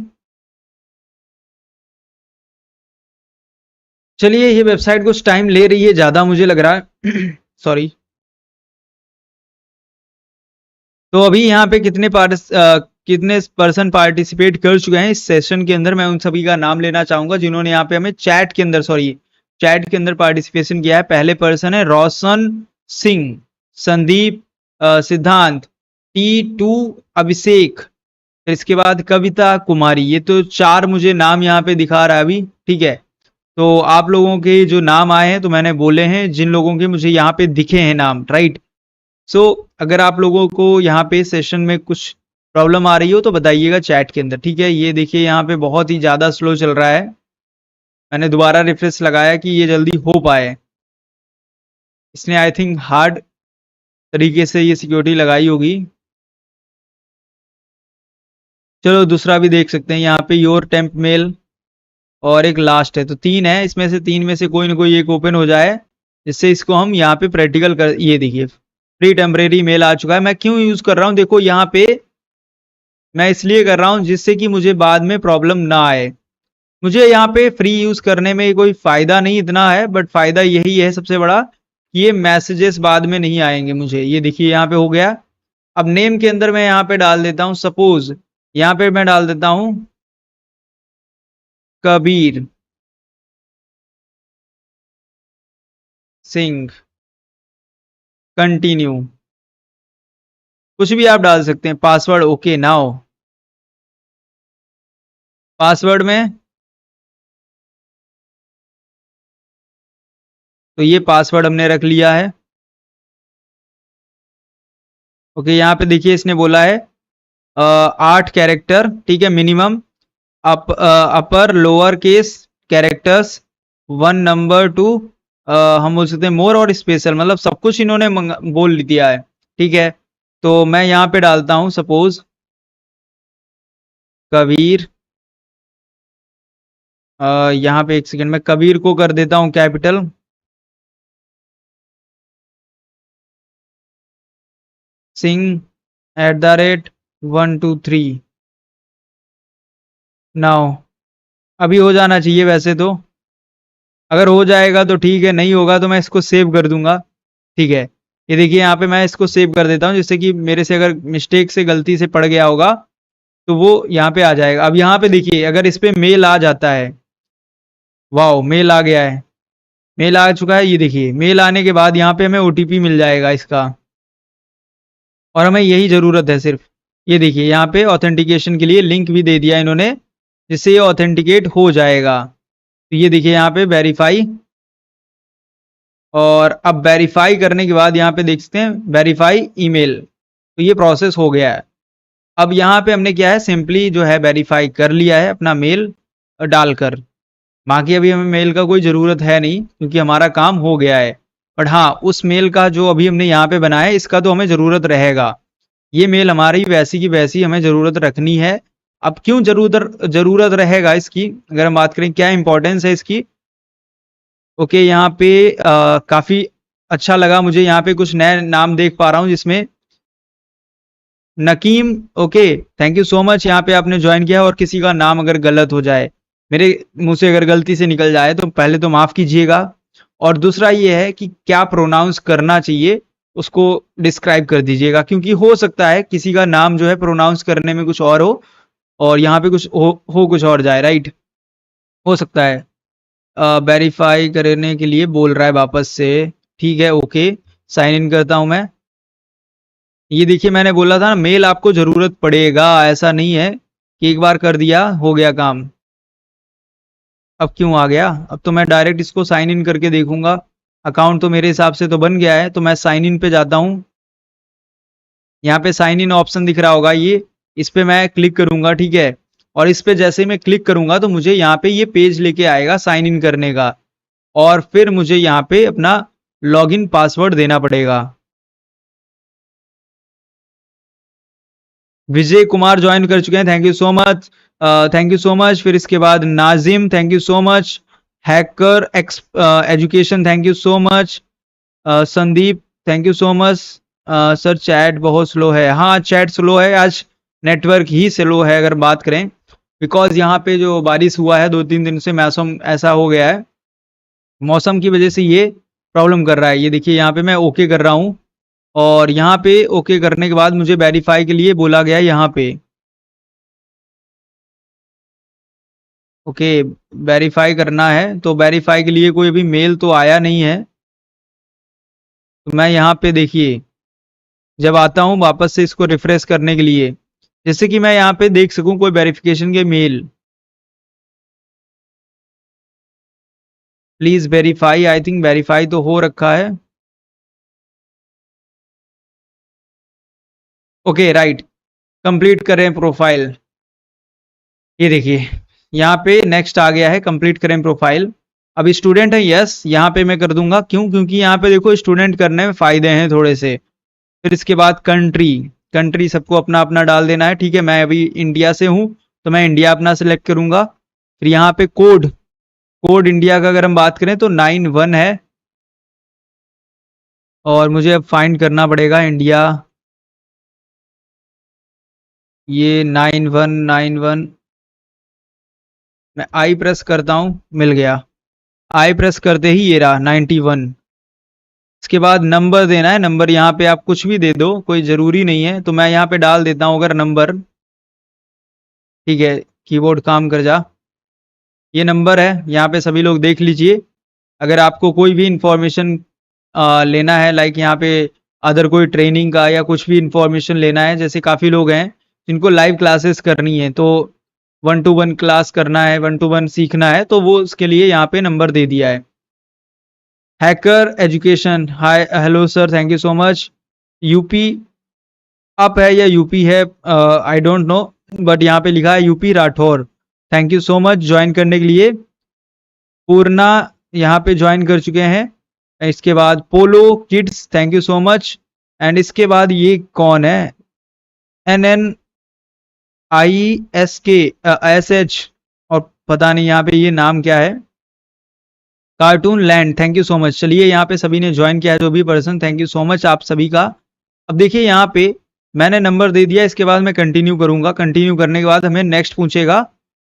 चलिए, ये वेबसाइट कुछ टाइम ले रही है ज़्यादा मुझे लग रहा है सॉरी। तो अभी यहाँ पे कितने पर्सन पार्टिसिपेट कर चुके हैं इस सेशन के अंदर, मैं उन सभी का नाम लेना चाहूंगा जिन्होंने यहाँ पे हमें चैट के अंदर पार्टिसिपेशन किया है। पहले पर्सन है रोशन सिंह, संदीप, सिद्धांत, T2 अभिषेक, फिर इसके बाद कविता कुमारी। ये तो 4 मुझे नाम यहाँ पे दिखा रहा है अभी, ठीक है। तो आप लोगों के जो नाम आए हैं तो मैंने बोले हैं, जिन लोगों के मुझे यहाँ पे दिखे हैं नाम, राइट। सो अगर आप लोगों को यहाँ पे सेशन में कुछ प्रॉब्लम आ रही हो तो बताइएगा चैट के अंदर, ठीक है। ये देखिए यहाँ पे बहुत ही ज़्यादा स्लो चल रहा है, मैंने दोबारा रिफ्रेश लगाया कि ये जल्दी हो पाए। इसने आई थिंक हार्ड तरीके से ये सिक्योरिटी लगाई होगी। चलो दूसरा भी देख सकते हैं, यहाँ पे योर टेम्प मेल और एक लास्ट है, तो 3 है, इसमें से 3 में से कोई ना कोई एक ओपन हो जाए, जिससे इसको हम यहाँ पे प्रैक्टिकल कर। ये देखिए फ्री टेम्परेरी मेल आ चुका है। मैं क्यों यूज कर रहा हूँ, देखो यहाँ पे मैं इसलिए कर रहा हूँ जिससे कि मुझे बाद में प्रॉब्लम ना आए। मुझे यहाँ पे फ्री यूज करने में कोई फायदा नहीं इतना है, बट फायदा यही है सबसे बड़ा कि ये मैसेजेस बाद में नहीं आएंगे मुझे। ये देखिए यहाँ पे हो गया। अब नेम के अंदर मैं यहाँ पे डाल देता हूँ, सपोज यहाँ पे मैं डाल देता हूँ कबीर सिंह, कंटिन्यू, कुछ भी आप डाल सकते हैं। पासवर्ड ओके नाउ, पासवर्ड में तो ये पासवर्ड हमने रख लिया है। ओके, यहाँ पे देखिए इसने बोला है 8 कैरेक्टर, ठीक है, minimum. Upper lower case characters 1 number 2, हम बोल सकते हैं मोर और स्पेशल, मतलब सब कुछ इन्होंने बोल दिया है, ठीक है। तो मैं यहाँ पे डालता हूँ सपोज कबीर, यहाँ पे एक सेकंड में कबीर को कर देता हूँ कैपिटल, सिंह @123। नाउ अभी हो जाना चाहिए वैसे तो, अगर हो जाएगा तो ठीक है, नहीं होगा तो मैं इसको सेव कर दूंगा, ठीक है। ये देखिए यहाँ पे मैं इसको सेव कर देता हूँ, जिससे कि मेरे से अगर मिस्टेक से गलती से पड़ गया होगा तो वो यहाँ पे आ जाएगा। अब यहाँ पे देखिए अगर इस पे मेल आ जाता है, वाओ मेल आ गया है, मेल आ चुका है। ये देखिए मेल आने के बाद यहाँ पे हमें OTP मिल जाएगा इसका, और हमें यही ज़रूरत है सिर्फ। ये देखिए यहाँ पे ऑथेंटिकेशन के लिए लिंक भी दे दिया इन्होंने, जिससे ये ऑथेंटिकेट हो जाएगा। तो ये देखिए यहाँ पे वेरीफाई, और अब वेरीफाई करने के बाद यहाँ पे देख सकते हैं वेरीफाई ईमेल, तो ये प्रोसेस हो गया है। अब यहाँ पे हमने क्या है, सिंपली जो है वेरीफाई कर लिया है अपना मेल डालकर। बाकी अभी हमें मेल का कोई ज़रूरत है नहीं, क्योंकि हमारा काम हो गया है। बट हाँ, उस मेल का जो अभी हमने यहाँ पे बनाया है इसका तो हमें ज़रूरत रहेगा। ये मेल हमारी वैसी की वैसी हमें ज़रूरत रखनी है। अब क्यों ज़रूरत रहेगा इसकी, अगर हम बात करें क्या इंपॉर्टेंस है इसकी। ओके, यहाँ पे काफ़ी अच्छा लगा मुझे, यहाँ पे कुछ नए नाम देख पा रहा हूँ जिसमें नकीम, okay thank you so much, यहाँ पे आपने ज्वाइन किया। और किसी का नाम अगर गलत हो जाए, मेरे मुंह से अगर गलती से निकल जाए तो पहले तो माफ़ कीजिएगा, और दूसरा ये है कि क्या प्रोनाउंस करना चाहिए उसको डिस्क्राइब कर दीजिएगा, क्योंकि हो सकता है किसी का नाम जो है प्रोनाउंस करने में कुछ और हो और यहाँ पे कुछ हो कुछ और जाए, राइट, हो सकता है। वेरीफाई करने के लिए बोल रहा है वापस से, ठीक है, ओके, साइन इन करता हूं मैं। ये देखिए मैंने बोला था ना मेल आपको जरूरत पड़ेगा, ऐसा नहीं है कि एक बार कर दिया हो गया काम। अब क्यों आ गया? अब तो मैं डायरेक्ट इसको साइन इन करके देखूंगा। अकाउंट तो मेरे हिसाब से तो बन गया है, तो मैं साइन इन पे जाता हूँ। यहाँ पे साइन इन ऑप्शन दिख रहा होगा, ये इस पे मैं क्लिक करूंगा, ठीक है। और इस पे जैसे ही मैं क्लिक करूंगा तो मुझे यहाँ पे ये पेज लेके आएगा साइन इन करने का, और फिर मुझे यहाँ पे अपना लॉगिन पासवर्ड देना पड़ेगा। विजय कुमार ज्वाइन कर चुके हैं, thank you so much, thank you so much. फिर इसके बाद Nazim, thank you so much. Hacker x education, thank you so much. Sandeep, thank you so much. Sir chat बहुत स्लो है, हाँ चैट स्लो है, आज नेटवर्क ही स्लो है अगर बात करें, बिकॉज यहाँ पे जो बारिश हुआ है 2-3 दिन से मौसम ऐसा हो गया है, मौसम की वजह से ये प्रॉब्लम कर रहा है। ये देखिए यहाँ पे मैं ओके कर रहा हूँ, और यहाँ पे ओके करने के बाद मुझे वेरीफाई के लिए बोला गया यहाँ पे, ओके वेरीफाई करना है। तो वेरीफाई के लिए कोई अभी मेल तो आया नहीं है, तो मैं यहाँ पे देखिए जब आता हूँ वापस से इसको रिफ्रेश करने के लिए, जैसे कि मैं यहाँ पे देख सकूँ कोई वेरिफिकेशन के mail, please verify, I think verify तो हो रखा है, ओके राइट, कंप्लीट करें प्रोफाइल। ये देखिए यहाँ पे नेक्स्ट आ गया है, कंप्लीट करें प्रोफाइल। अब स्टूडेंट है, यस, यहाँ पे मैं कर दूंगा, क्यों? क्योंकि यहाँ पे देखो स्टूडेंट करने में फायदे हैं थोड़े से। फिर इसके बाद कंट्री, कंट्री सबको अपना अपना डाल देना है, ठीक है। मैं अभी इंडिया से हूँ तो मैं इंडिया अपना सेलेक्ट करूंगा। फिर यहाँ पे कोड, कोड इंडिया का अगर हम बात करें तो 91 है, और मुझे अब फाइंड करना पड़ेगा इंडिया, ये 9191, मैं आई प्रेस करता हूँ, मिल गया। आई प्रेस करते ही ये रहा 91। इसके बाद नंबर देना है, नंबर यहाँ पे आप कुछ भी दे दो, कोई ज़रूरी नहीं है, तो मैं यहाँ पे डाल देता हूँ अगर नंबर, ठीक है, कीबोर्ड काम कर जा। ये नंबर है, यहाँ पे सभी लोग देख लीजिए। अगर आपको कोई भी इंफॉर्मेशन लेना है, लाइक यहाँ पे अदर कोई ट्रेनिंग का या कुछ भी इंफॉर्मेशन लेना है, जैसे काफ़ी लोग हैं जिनको लाइव क्लासेस करनी है, तो 1-to-1 क्लास करना है, 1-to-1 सीखना है, तो वो उसके लिए यहाँ पे नंबर दे दिया है। Hacker education, hi hello sir, thank you so much. UP up है या यूपी है, आई डोंट नो, बट यहाँ पे लिखा है UP Rathore, thank you so much join करने के लिए। पूर्णा यहाँ पे ज्वाइन कर चुके हैं। इसके बाद Polo kids, thank you so much. And इसके बाद ये कौन है, NNISKSH, और पता नहीं यहाँ पे ये नाम क्या है, cartoon land, thank you so much. चलिए यहाँ पे सभी ने ज्वाइन किया है, जो भी person, thank you so much आप सभी का। अब देखिए यहाँ पे मैंने नंबर दे दिया, इसके बाद मैं कंटिन्यू करूंगा। कंटिन्यू करने के बाद हमें नेक्स्ट पूछेगा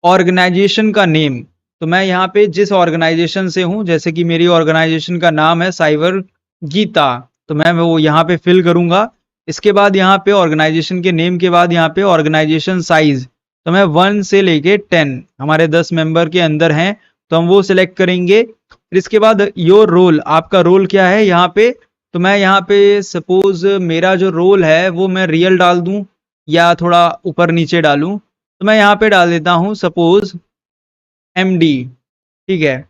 ऑर्गेनाइजेशन का नेम। तो मैं यहाँ पे जिस ऑर्गेनाइजेशन से हूँ, जैसे कि मेरी ऑर्गेनाइजेशन का नाम है साइबर गीता, तो मैं वो यहाँ पे फिल करूंगा। इसके बाद यहाँ पे ऑर्गेनाइजेशन के नेम के बाद यहाँ पे ऑर्गेनाइजेशन साइज, तो मैं 1 से लेके 10, हमारे 10 मेंबर के अंदर हैं, तो हम वो सिलेक्ट करेंगे। फिर इसके बाद योर रोल, आपका रोल क्या है यहाँ पे, तो मैं यहाँ पे सपोज मेरा जो रोल है वो मैं रियल डाल दूं या थोड़ा ऊपर नीचे डालूं, तो मैं यहाँ पे डाल देता हूँ सपोज MD, ठीक है।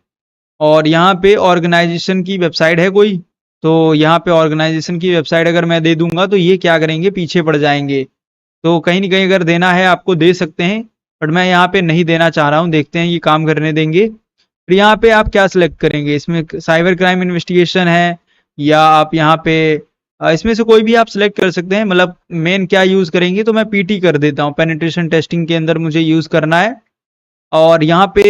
और यहाँ पे ऑर्गेनाइजेशन की वेबसाइट है कोई, तो यहाँ पे ऑर्गेनाइजेशन की वेबसाइट अगर मैं दे दूंगा तो ये क्या करेंगे, पीछे पड़ जाएंगे। तो कहीं ना कहीं अगर देना है आपको दे सकते हैं, बट मैं यहाँ पे नहीं देना चाह रहा हूँ, देखते हैं ये काम करने देंगे। फिर यहाँ पे आप क्या सिलेक्ट करेंगे, इसमें साइबर क्राइम इन्वेस्टिगेशन है या आप यहाँ पे इसमें से कोई भी आप सिलेक्ट कर सकते हैं, मतलब मेन क्या यूज करेंगे, तो मैं PT कर देता हूँ, पेनिट्रेशन टेस्टिंग के अंदर मुझे यूज करना है। और यहाँ पे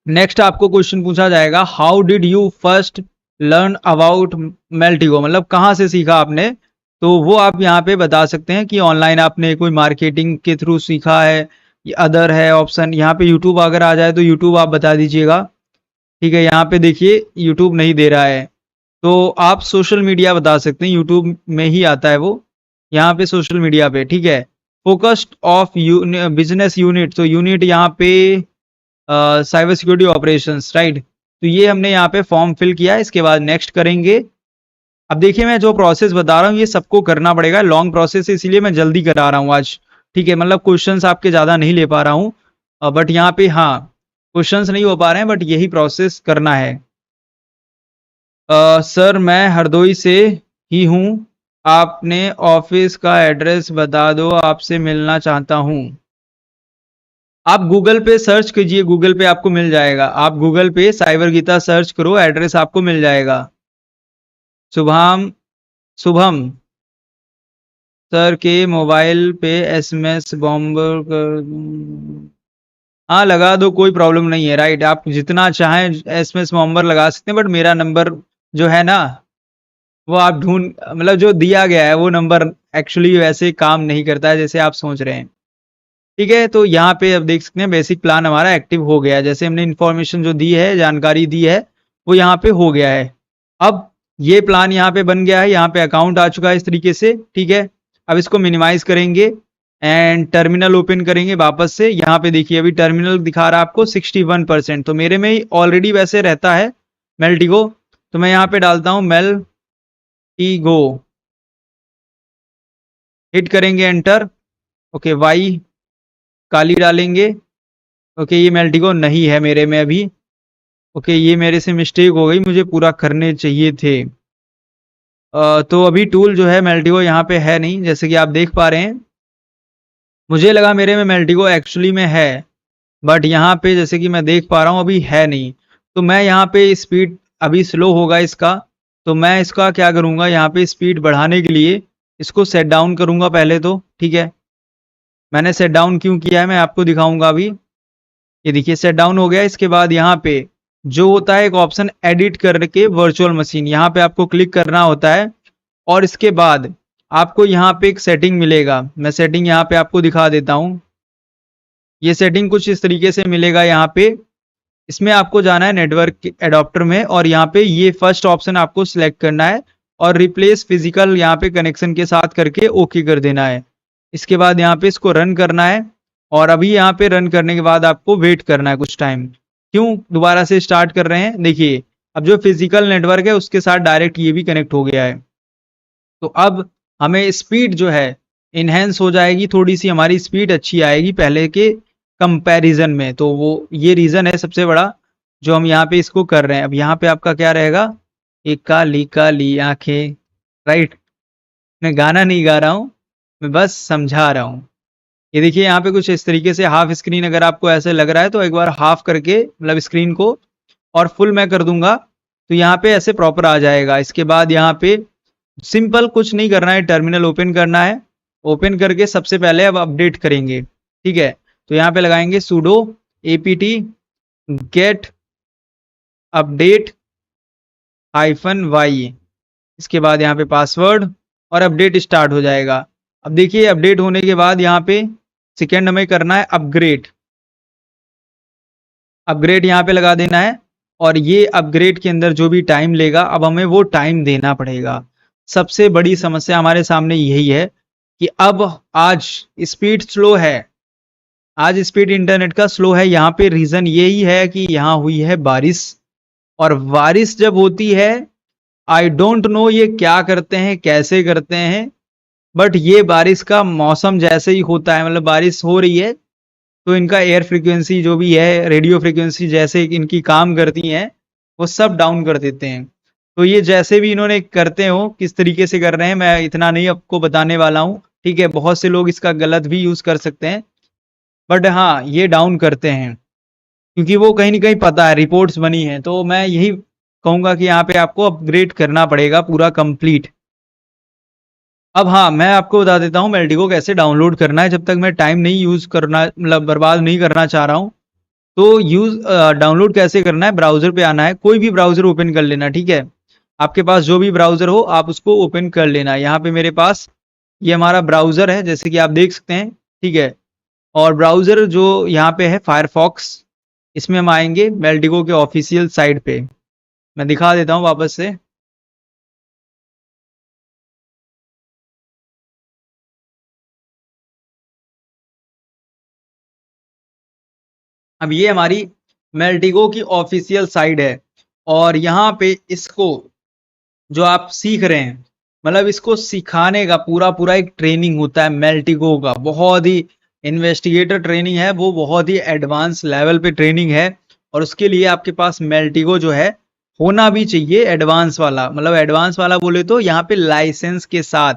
नेक्स्ट आपको क्वेश्चन पूछा जाएगा, how did you first learn about Maltego, मतलब कहाँ से सीखा आपने, तो वो आप यहाँ पे बता सकते हैं कि ऑनलाइन आपने कोई मार्केटिंग के थ्रू सीखा है, या अदर है ऑप्शन। यहाँ पे यूट्यूब अगर आ जाए तो यूट्यूब आप बता दीजिएगा, ठीक है। यहाँ पे देखिए यूट्यूब नहीं दे रहा है, तो आप सोशल मीडिया बता सकते हैं, यूट्यूब में ही आता है वो, यहाँ पे सोशल मीडिया पे, ठीक है। फोकस्ड ऑफ बिजनेस यूनिट, तो यूनिट यहाँ पे साइबर सिक्योरिटी ऑपरेशंस, राइट। तो ये हमने यहाँ पे फॉर्म फिल किया है, इसके बाद नेक्स्ट करेंगे। अब देखिए मैं जो प्रोसेस बता रहा हूँ ये सबको करना पड़ेगा, लॉन्ग प्रोसेस है इसीलिए मैं जल्दी करा रहा हूँ आज, ठीक है। मतलब क्वेश्चंस आपके ज़्यादा नहीं ले पा रहा हूँ, बट यहाँ पे हाँ क्वेश्चंस नहीं हो पा रहे हैं, बट यही प्रोसेस करना है। सर मैं हरदोई से ही हूँ, आपने ऑफिस का एड्रेस बता दो, आपसे मिलना चाहता हूँ। आप गूगल पे सर्च कीजिए, गूगल पे आपको मिल जाएगा, आप गूगल पे साइबर गीता सर्च करो, एड्रेस आपको मिल जाएगा। शुभम शुभम सर के मोबाइल पे एसएमएस बॉम्ब कर, हाँ लगा दो, कोई प्रॉब्लम नहीं है, राइट। आप जितना चाहें एसएमएस बॉम्बर लगा सकते हैं, बट मेरा नंबर जो है ना वो आप ढूंढ, मतलब जो दिया गया है वो नंबर एक्चुअली वैसे काम नहीं करता है जैसे आप सोच रहे हैं, ठीक है। तो यहाँ पे अब देख सकते हैं बेसिक प्लान हमारा एक्टिव हो गया है, जैसे हमने इन्फॉर्मेशन जो दी है, जानकारी दी है, वो यहाँ पे हो गया है। अब ये प्लान यहाँ पे बन गया है, यहाँ पे अकाउंट आ चुका है इस तरीके से, ठीक है। अब इसको मिनिमाइज करेंगे एंड टर्मिनल ओपन करेंगे वापस से। यहाँ पे देखिए अभी टर्मिनल दिखा रहा है आपको 61%, तो मेरे में ऑलरेडी वैसे रहता है मेल्टिगो, तो मैं यहाँ पे डालता हूँ मेल्टिगो, हिट करेंगे एंटर, ओके वाई काली डालेंगे, ओके ये मेल्टिगो नहीं है मेरे में अभी, ओके ये मेरे से मिस्टेक हो गई, मुझे पूरा करने चाहिए थे। तो अभी टूल जो है मेल्टिगो यहाँ पे है नहीं, जैसे कि आप देख पा रहे हैं, मुझे लगा मेरे में मेल्टिगो एक्चुअली में है, बट यहाँ पे जैसे कि मैं देख पा रहा हूँ अभी है नहीं। तो मैं यहाँ पे स्पीड अभी स्लो होगा इसका, तो मैं इसका क्या करूँगा, यहाँ पे स्पीड बढ़ाने के लिए इसको सेट डाउन करूँगा पहले तो, ठीक है। मैंने सेट डाउन क्यों किया है मैं आपको दिखाऊंगा अभी। ये देखिए सेट डाउन हो गया। इसके बाद यहाँ पे जो होता है एक ऑप्शन एडिट करके वर्चुअल मशीन, यहाँ पे आपको क्लिक करना होता है, और इसके बाद आपको यहाँ पे एक सेटिंग मिलेगा, मैं सेटिंग यहाँ पे आपको दिखा देता हूँ। ये सेटिंग कुछ इस तरीके से मिलेगा यहाँ पे, इसमें आपको जाना है नेटवर्क एडॉप्टर में, और यहाँ पे ये फर्स्ट ऑप्शन आपको सिलेक्ट करना है, और रिप्लेस फिजिकल यहाँ पे कनेक्शन के साथ करके ओके कर देना है। इसके बाद यहाँ पे इसको रन करना है, और अभी यहाँ पे रन करने के बाद आपको वेट करना है कुछ टाइम। क्यों दोबारा से स्टार्ट कर रहे हैं, देखिए अब जो फिजिकल नेटवर्क है उसके साथ डायरेक्ट ये भी कनेक्ट हो गया है, तो अब हमें स्पीड जो है इनहेंस हो जाएगी, थोड़ी सी हमारी स्पीड अच्छी आएगी पहले के कंपैरिजन में। तो वो ये रीज़न है सबसे बड़ा जो हम यहाँ पे इसको कर रहे हैं। अब यहाँ पे आपका क्या रहेगा, एक काली काली आंखें, राइट। मैं गाना नहीं गा रहा हूँ, मैं बस समझा रहा हूँ। ये देखिए यहाँ पे कुछ इस तरीके से हाफ स्क्रीन, अगर आपको ऐसे लग रहा है तो एक बार हाफ करके मतलब स्क्रीन को, और फुल मैं कर दूंगा तो यहाँ पे ऐसे प्रॉपर आ जाएगा। इसके बाद यहाँ पे सिंपल कुछ नहीं करना है, टर्मिनल ओपन करना है, ओपन करके सबसे पहले अब अपडेट करेंगे, ठीक है। तो यहाँ पे लगाएंगे sudo apt get update -y, इसके बाद यहाँ पे पासवर्ड, और अपडेट स्टार्ट हो जाएगा। अब देखिए अपडेट होने के बाद यहाँ पे सेकेंड हमें करना है अपग्रेड, अपग्रेड यहाँ पे लगा देना है, और ये अपग्रेड के अंदर जो भी टाइम लेगा अब हमें वो टाइम देना पड़ेगा। सबसे बड़ी समस्या हमारे सामने यही है कि अब आज स्पीड स्लो है, आज स्पीड इंटरनेट का स्लो है। यहाँ पे रीजन यही है कि यहाँ हुई है बारिश, और बारिश जब होती है आई डोंट नो ये क्या करते हैं कैसे करते हैं, बट ये बारिश का मौसम जैसे ही होता है, मतलब बारिश हो रही है तो इनका एयर फ्रिक्वेंसी जो भी है, रेडियो फ्रिक्वेंसी जैसे इनकी काम करती हैं वो सब डाउन कर देते हैं। तो ये जैसे भी इन्होंने करते हो, किस तरीके से कर रहे हैं मैं इतना नहीं आपको बताने वाला हूँ, ठीक है। बहुत से लोग इसका गलत भी यूज कर सकते हैं, बट हाँ ये डाउन करते हैं क्योंकि वो कहीं ना कहीं पता है, रिपोर्ट्स बनी है। तो मैं यही कहूंगा कि यहाँ पे आपको अपग्रेड करना पड़ेगा पूरा कंप्लीट। अब हाँ मैं आपको बता देता हूँ मेल्टिगो कैसे डाउनलोड करना है, जब तक मैं टाइम नहीं यूज करना, मतलब बर्बाद नहीं करना चाह रहा हूँ। तो यूज डाउनलोड कैसे करना है, ब्राउजर पे आना है, कोई भी ब्राउजर ओपन कर लेना, ठीक है। आपके पास जो भी ब्राउजर हो आप उसको ओपन कर लेना। यहाँ पे मेरे पास ये हमारा ब्राउजर है जैसे कि आप देख सकते हैं, ठीक है। और ब्राउजर जो यहाँ पे है फायरफॉक्स, इसमें हम आएंगे मेल्टिगो के ऑफिशियल साइट पे, मैं दिखा देता हूँ वापस से। अब ये हमारी मेल्टिगो की ऑफिशियल साइट है और यहाँ पे इसको जो आप सीख रहे हैं, मतलब इसको सिखाने का पूरा पूरा एक ट्रेनिंग होता है मेल्टिगो का, बहुत ही इन्वेस्टिगेटर ट्रेनिंग है वो, बहुत ही एडवांस लेवल पे ट्रेनिंग है। और उसके लिए आपके पास मेल्टिगो जो है होना भी चाहिए एडवांस वाला, मतलब एडवांस वाला बोले तो यहाँ पे लाइसेंस के साथ।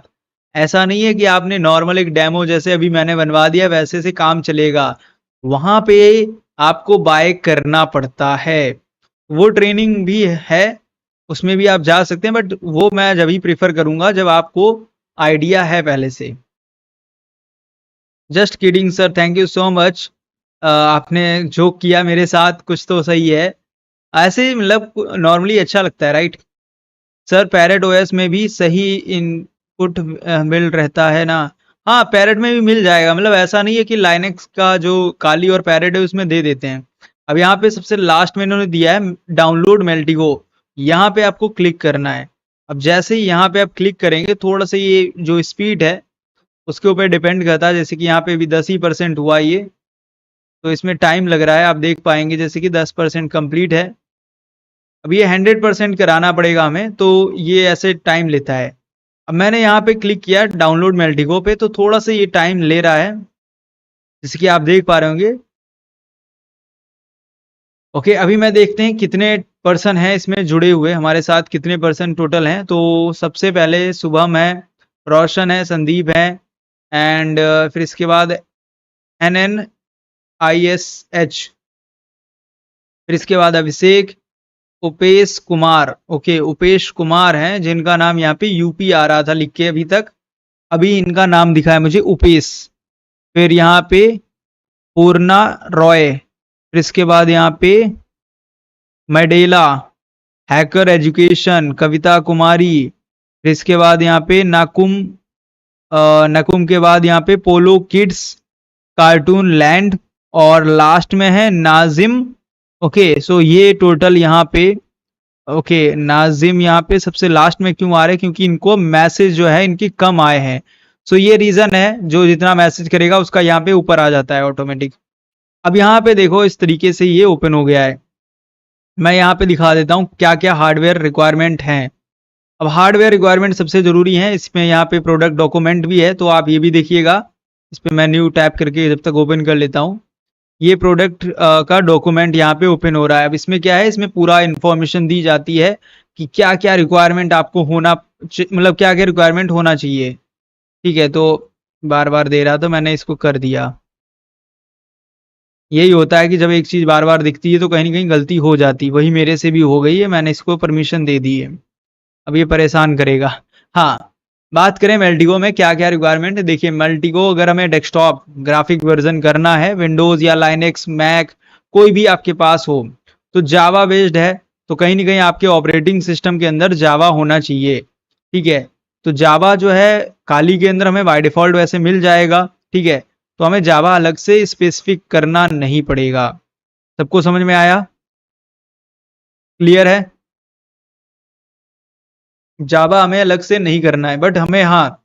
ऐसा नहीं है कि आपने नॉर्मल एक डेमो जैसे अभी मैंने बनवा दिया वैसे से काम चलेगा, वहां पे आपको बाय करना पड़ता है। वो ट्रेनिंग भी है, उसमें भी आप जा सकते हैं, बट वो मैं जब ही प्रीफर करूंगा जब आपको आइडिया है पहले से। Just kidding sir, thank you so much. आपने जोक किया मेरे साथ, कुछ तो सही है ऐसे, मतलब नॉर्मली अच्छा लगता है, राइट सर? पैरेट ओएस में भी सही इनपुट मिल रहता है ना? हाँ, पैरेट में भी मिल जाएगा, मतलब ऐसा नहीं है कि लाइनेक्स का जो काली और पैरेट है उसमें दे देते हैं। अब यहाँ पे सबसे लास्ट में इन्होंने दिया है डाउनलोड मेल्टिगो, यहाँ पे आपको क्लिक करना है। अब जैसे ही यहाँ पे आप क्लिक करेंगे, थोड़ा सा ये जो स्पीड है उसके ऊपर डिपेंड करता है, जैसे कि यहाँ पे भी 10% हुआ ये, तो इसमें टाइम लग रहा है, आप देख पाएंगे जैसे कि 10% कंप्लीट है। अब ये 100% कराना पड़ेगा हमें, तो ये ऐसे टाइम लेता है। अब मैंने यहाँ पे क्लिक किया डाउनलोड मेल्टिगो पे, तो थोड़ा सा ये टाइम ले रहा है, जैसे कि आप देख पा रहे होंगे। ओके, अभी मैं देखते हैं कितने पर्सन हैं इसमें जुड़े हुए हमारे साथ, कितने पर्सन टोटल हैं। तो सबसे पहले शुभम है, रोशन है, संदीप है, एंड फिर इसके बाद NNISH, फिर इसके बाद अभिषेक, उपेश कुमार। ओके, उपेश कुमार हैं जिनका नाम यहाँ पे यूपी आ रहा था लिख के अभी तक, अभी इनका नाम दिखा है मुझे उपेश। फिर यहाँ पे पूर्णा रॉय, फिर इसके बाद यहाँ पे medulla, hacker education, Kavita Kumari, फिर इसके बाद यहाँ पे नाकुम, नकुम के बाद यहाँ पे पोलो किड्स, कार्टून लैंड, और लास्ट में है नाजिम। ओके, सो ये टोटल यहाँ पे, ओके नाजिम यहाँ पे सबसे लास्ट में क्यों आ रहे हैं, क्योंकि इनको मैसेज जो है इनकी कम आए हैं। सो ये रीजन है, जो जितना मैसेज करेगा उसका यहाँ पे ऊपर आ जाता है ऑटोमेटिक। अब यहाँ पे देखो इस तरीके से ये ओपन हो गया है। मैं यहाँ पे दिखा देता हूँ क्या क्या हार्डवेयर रिक्वायरमेंट हैं। अब हार्डवेयर रिक्वायरमेंट सबसे जरूरी है, इसमें यहाँ पे प्रोडक्ट डॉक्यूमेंट भी है, तो आप ये भी देखिएगा। इस पे मैं न्यू टैप करके जब तक ओपन कर लेता हूँ, ये प्रोडक्ट का डॉक्यूमेंट यहाँ पे ओपन हो रहा है। अब इसमें क्या है, इसमें पूरा इंफॉर्मेशन दी जाती है कि क्या क्या रिक्वायरमेंट आपको होना, मतलब क्या क्या रिक्वायरमेंट होना चाहिए। ठीक है, तो बार बार दे रहा तो मैंने इसको कर दिया। यही होता है कि जब एक चीज बार बार दिखती है तो कहीं ना कहीं गलती हो जाती, वही मेरे से भी हो गई है, मैंने इसको परमिशन दे दी है। अब ये परेशान करेगा। हाँ, बात करें मल्टीगो में क्या क्या रिक्वायरमेंट है, देखिए मल्टीगो अगर हमें डेस्कटॉप ग्राफिक वर्जन करना है, विंडोज या लाइनेक्स मैक कोई भी आपके पास हो, तो जावा बेस्ड है, तो कहीं ना कहीं आपके ऑपरेटिंग सिस्टम के अंदर जावा होना चाहिए। ठीक है, तो जावा जो है काली के अंदर हमें बाय डिफॉल्ट वैसे मिल जाएगा। ठीक है, तो हमें जावा अलग से स्पेसिफिक करना नहीं पड़ेगा। सबको समझ में आया? क्लियर है? जावा हमें अलग से नहीं करना है, बट हमें हाँ,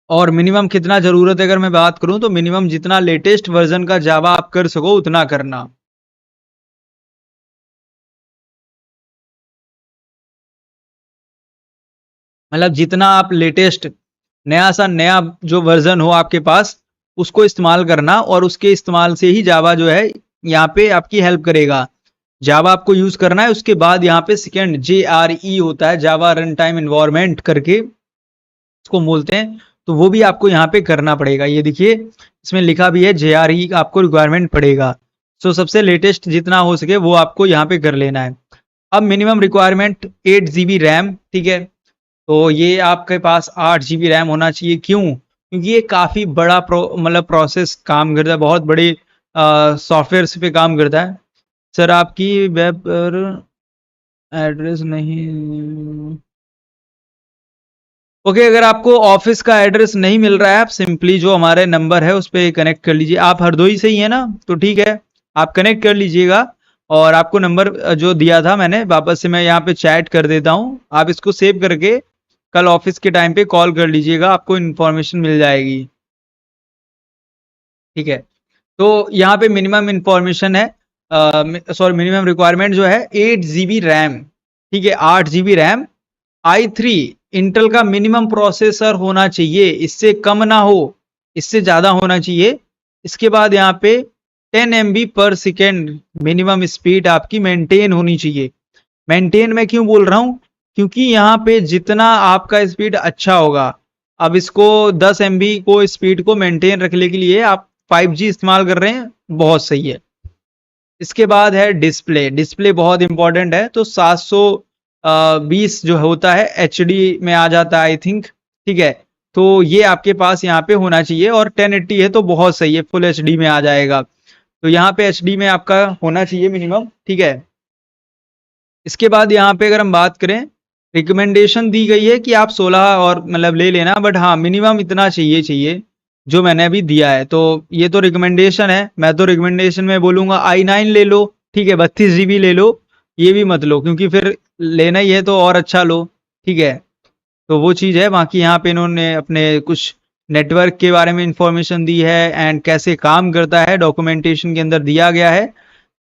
और मिनिमम कितना जरूरत है अगर मैं बात करूं तो मिनिमम जितना लेटेस्ट वर्जन का जावा आप कर सको उतना करना। मतलब जितना आप लेटेस्ट नया सा नया जो वर्जन हो आपके पास उसको इस्तेमाल करना, और उसके इस्तेमाल से ही जावा जो है यहाँ पे आपकी हेल्प करेगा। जावा आपको यूज करना है, उसके बाद यहाँ पे सेकेंड JRE होता है, जावा रन टाइम इन्वायरमेंट करके इसको बोलते हैं, तो वो भी आपको यहाँ पे करना पड़ेगा। ये देखिए इसमें लिखा भी है JRE आपको रिक्वायरमेंट पड़ेगा। सो सबसे लेटेस्ट जितना हो सके वो आपको यहाँ पे कर लेना है। अब मिनिमम रिक्वायरमेंट 8 GB रैम। ठीक है, तो ये आपके पास 8 GB रैम होना चाहिए। क्यों? क्योंकि ये काफी बड़ा मतलब प्रोसेस काम करता है, बहुत बड़े सॉफ्टवेयर पे काम करता है। सर आपकी वेब पर एड्रेस नहीं। ओके, अगर आपको ऑफिस का एड्रेस नहीं मिल रहा है, आप सिंपली जो हमारे नंबर है उस पर कनेक्ट कर लीजिए। आप हरदोई से ही है ना? तो ठीक है, आप कनेक्ट कर लीजिएगा। और आपको नंबर जो दिया था मैंने वापस से मैं यहाँ पे चैट कर देता हूँ, आप इसको सेव करके कल ऑफिस के टाइम पे कॉल कर लीजिएगा, आपको इन्फॉर्मेशन मिल जाएगी। ठीक है, तो यहाँ पे मिनिमम इंफॉर्मेशन है, सॉरी मिनिमम रिक्वायरमेंट जो है 8 GB रैम, ठीक है 8 GB रैम, i3 इंटेल का मिनिमम प्रोसेसर होना चाहिए, इससे कम ना हो, इससे ज्यादा होना चाहिए। इसके बाद यहाँ पे 10 MB/सेकेंड मिनिमम स्पीड आपकी मेंटेन होनी चाहिए। मेंटेन मैं क्यों बोल रहा हूँ, क्योंकि यहाँ पे जितना आपका स्पीड अच्छा होगा, अब इसको 10 MB को स्पीड को मेंटेन रखने के लिए आप 5G इस्तेमाल कर रहे हैं, बहुत सही है। इसके बाद है डिस्प्ले, डिस्प्ले बहुत इंपॉर्टेंट है, तो 720 जो होता है HD में आ जाता है आई थिंक, ठीक है। तो ये आपके पास यहाँ पे होना चाहिए, और 1080 है तो बहुत सही है, फुल HD में आ जाएगा। तो यहाँ पे HD में आपका होना चाहिए मिनिमम, ठीक है। इसके बाद यहाँ पे अगर हम बात करें, रिकमेंडेशन दी गई है कि आप 16 और मतलब ले लेना, बट हाँ मिनिमम इतना चाहिए चाहिए जो मैंने अभी दिया है। तो ये तो रिकमेंडेशन है, मैं तो रिकमेंडेशन में बोलूंगा i9 ले लो, ठीक है 32 GB ले लो, ये भी मत लो क्योंकि फिर लेना ही है तो और अच्छा लो, ठीक है। तो वो चीज़ है। बाकी यहाँ पे इन्होंने अपने कुछ नेटवर्क के बारे में इंफॉर्मेशन दी है, एंड कैसे काम करता है डॉक्यूमेंटेशन के अंदर दिया गया है,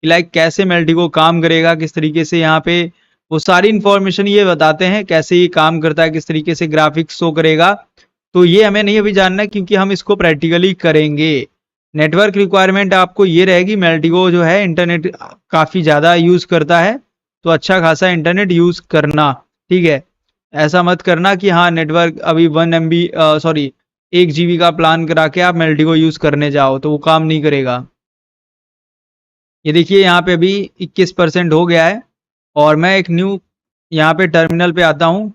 लाइक कैसे मेल्टिको काम करेगा, किस तरीके से यहाँ पे वो सारी इंफॉर्मेशन ये बताते हैं कैसे ये काम करता है, किस तरीके से ग्राफिक्स शो करेगा। तो ये हमें नहीं अभी जानना है क्योंकि हम इसको प्रैक्टिकली करेंगे। नेटवर्क रिक्वायरमेंट आपको ये रहेगी, मेल्टिको जो है इंटरनेट काफ़ी ज़्यादा यूज़ करता है, तो अच्छा खासा इंटरनेट यूज़ करना, ठीक है। ऐसा मत करना कि हाँ नेटवर्क अभी 1 MB सॉरी 1 GB का प्लान करा के आप मेल्टिको यूज़ करने जाओ, तो वो काम नहीं करेगा। ये देखिए यहाँ पे अभी 21% हो गया है, और मैं एक न्यू यहाँ पे टर्मिनल पे आता हूँ,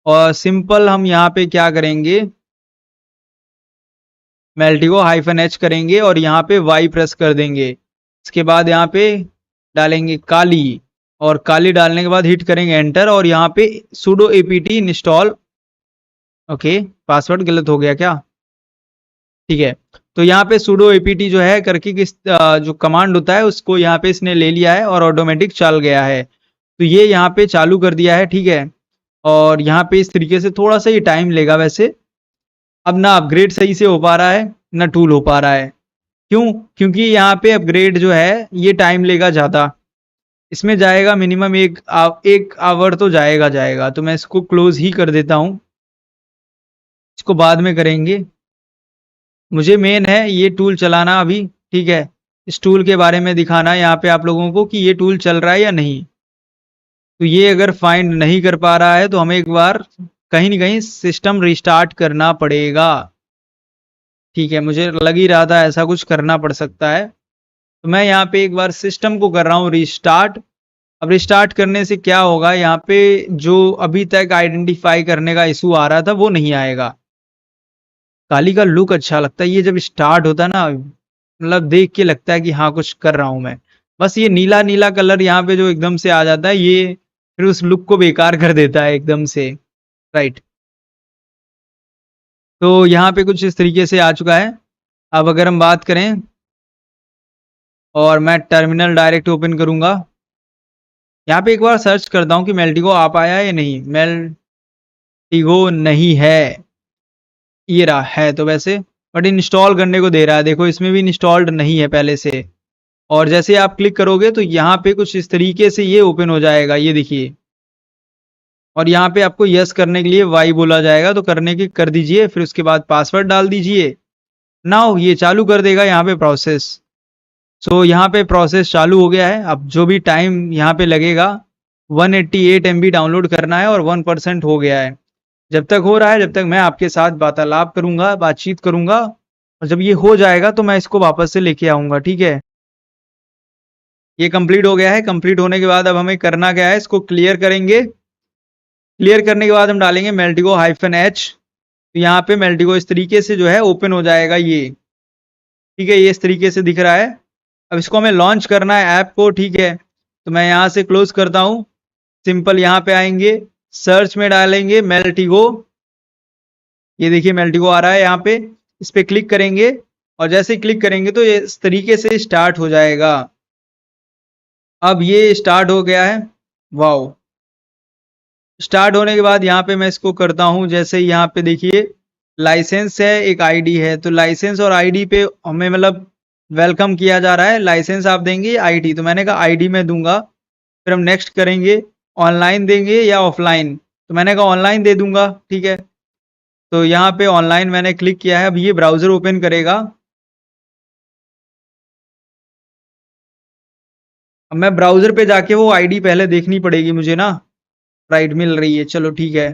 और सिंपल हम यहाँ पे क्या करेंगे, मेल्टिको -H करेंगे और यहाँ पे Y प्रेस कर देंगे। इसके बाद यहाँ पे डालेंगे काली, और काली डालने के बाद हिट करेंगे एंटर, और यहाँ पे sudo apt install, okay password गलत हो गया क्या, ठीक है। तो यहाँ पे sudo apt जो है करके किस जो कमांड होता है उसको यहाँ पे इसने ले लिया है और ऑटोमेटिक चल गया है। तो ये यहाँ पे चालू कर दिया है, ठीक है। और यहाँ पे इस तरीके से थोड़ा सा ये टाइम लेगा वैसे, अब ना अपग्रेड सही से हो पा रहा है ना टूल हो पा रहा है। क्यों? क्योंकि यहाँ पे अपग्रेड जो है ये टाइम लेगा ज़्यादा, इसमें जाएगा मिनिमम एक आवर तो जाएगा जाएगा। तो मैं इसको क्लोज ही कर देता हूँ, इसको बाद में करेंगे। मुझे मेन है ये टूल चलाना अभी, ठीक है। इस टूल के बारे में दिखाना यहाँ पे आप लोगों को कि ये टूल चल रहा है या नहीं। तो ये अगर फाइंड नहीं कर पा रहा है तो हमें एक बार कहीं ना कहीं सिस्टम रिस्टार्ट करना पड़ेगा, ठीक है। मुझे लग ही रहा था ऐसा कुछ करना पड़ सकता है, तो मैं यहाँ पे एक बार सिस्टम को कर रहा हूँ रिस्टार्ट। अब रिस्टार्ट करने से क्या होगा, यहाँ पे जो अभी तक आइडेंटिफाई करने का इशू आ रहा था वो नहीं आएगा। काली का लुक अच्छा लगता है, ये जब स्टार्ट होता है ना, मतलब देख के लगता है कि हाँ कुछ कर रहा हूँ मैं। बस ये नीला नीला कलर यहाँ पे जो एकदम से आ जाता है, ये फिर उस लुक को बेकार कर देता है एकदम से, राइट। तो यहाँ पे कुछ इस तरीके से आ चुका है। अब अगर हम बात करें, और मैं टर्मिनल डायरेक्ट ओपन करूंगा, यहाँ पे एक बार सर्च करता हूँ कि मेल्टिको आ पाया है या नहीं। मेल्टिको नहीं है, ये रहा है तो वैसे, बट इंस्टॉल करने को दे रहा है, देखो इसमें भी इंस्टॉल्ड नहीं है पहले से। और जैसे आप क्लिक करोगे तो यहाँ पे कुछ इस तरीके से ये ओपन हो जाएगा, ये देखिए। और यहाँ पे आपको यस करने के लिए वाई बोला जाएगा, तो करने की कर दीजिए, फिर उसके बाद पासवर्ड डाल दीजिए। नाउ ये चालू कर देगा यहाँ पे प्रोसेस। सो यहाँ पे प्रोसेस चालू हो गया है। अब जो भी टाइम यहाँ पे लगेगा, 188 MB डाउनलोड करना है, और 1% हो गया है। जब तक हो रहा है, जब तक मैं आपके साथ वार्तालाप करूंगा, बातचीत करूंगा, और जब ये हो जाएगा तो मैं इसको वापस से लेके आऊंगा, ठीक है। ये कंप्लीट हो गया है। कंप्लीट होने के बाद अब हमें करना क्या है, इसको क्लियर करेंगे। क्लियर करने के बाद हम डालेंगे मेल्टिको -H। तो यहाँ पे मेल्टिको इस तरीके से जो है ओपन हो जाएगा ये, ठीक है। ये इस तरीके से दिख रहा है। अब इसको हमें लॉन्च करना है ऐप को, ठीक है। तो मैं यहाँ से क्लोज करता हूँ। सिंपल यहाँ पे आएंगे, सर्च में डालेंगे मेल्टिको, ये देखिए मेल्टिको आ रहा है यहाँ पे। इस पे क्लिक करेंगे, और जैसे क्लिक करेंगे तो ये इस तरीके से स्टार्ट हो जाएगा। अब ये स्टार्ट हो गया है, वाओ। स्टार्ट होने के बाद यहाँ पे मैं इसको करता हूँ, जैसे यहाँ पे देखिए लाइसेंस है, एक आईडी है, तो लाइसेंस और आईडी पे हमें मतलब वेलकम किया जा रहा है। लाइसेंस आप देंगे आईडी, तो मैंने कहा आईडी में दूंगा। फिर हम नेक्स्ट करेंगे, ऑनलाइन देंगे या ऑफलाइन, तो मैंने कहा ऑनलाइन दे दूंगा। ठीक है, तो यहाँ पे ऑनलाइन मैंने क्लिक किया है। अब ये ब्राउजर ओपन करेगा। अब मैं ब्राउजर पे जाके वो आईडी पहले देखनी पड़ेगी मुझे ना। राइट, मिल रही है, चलो ठीक है।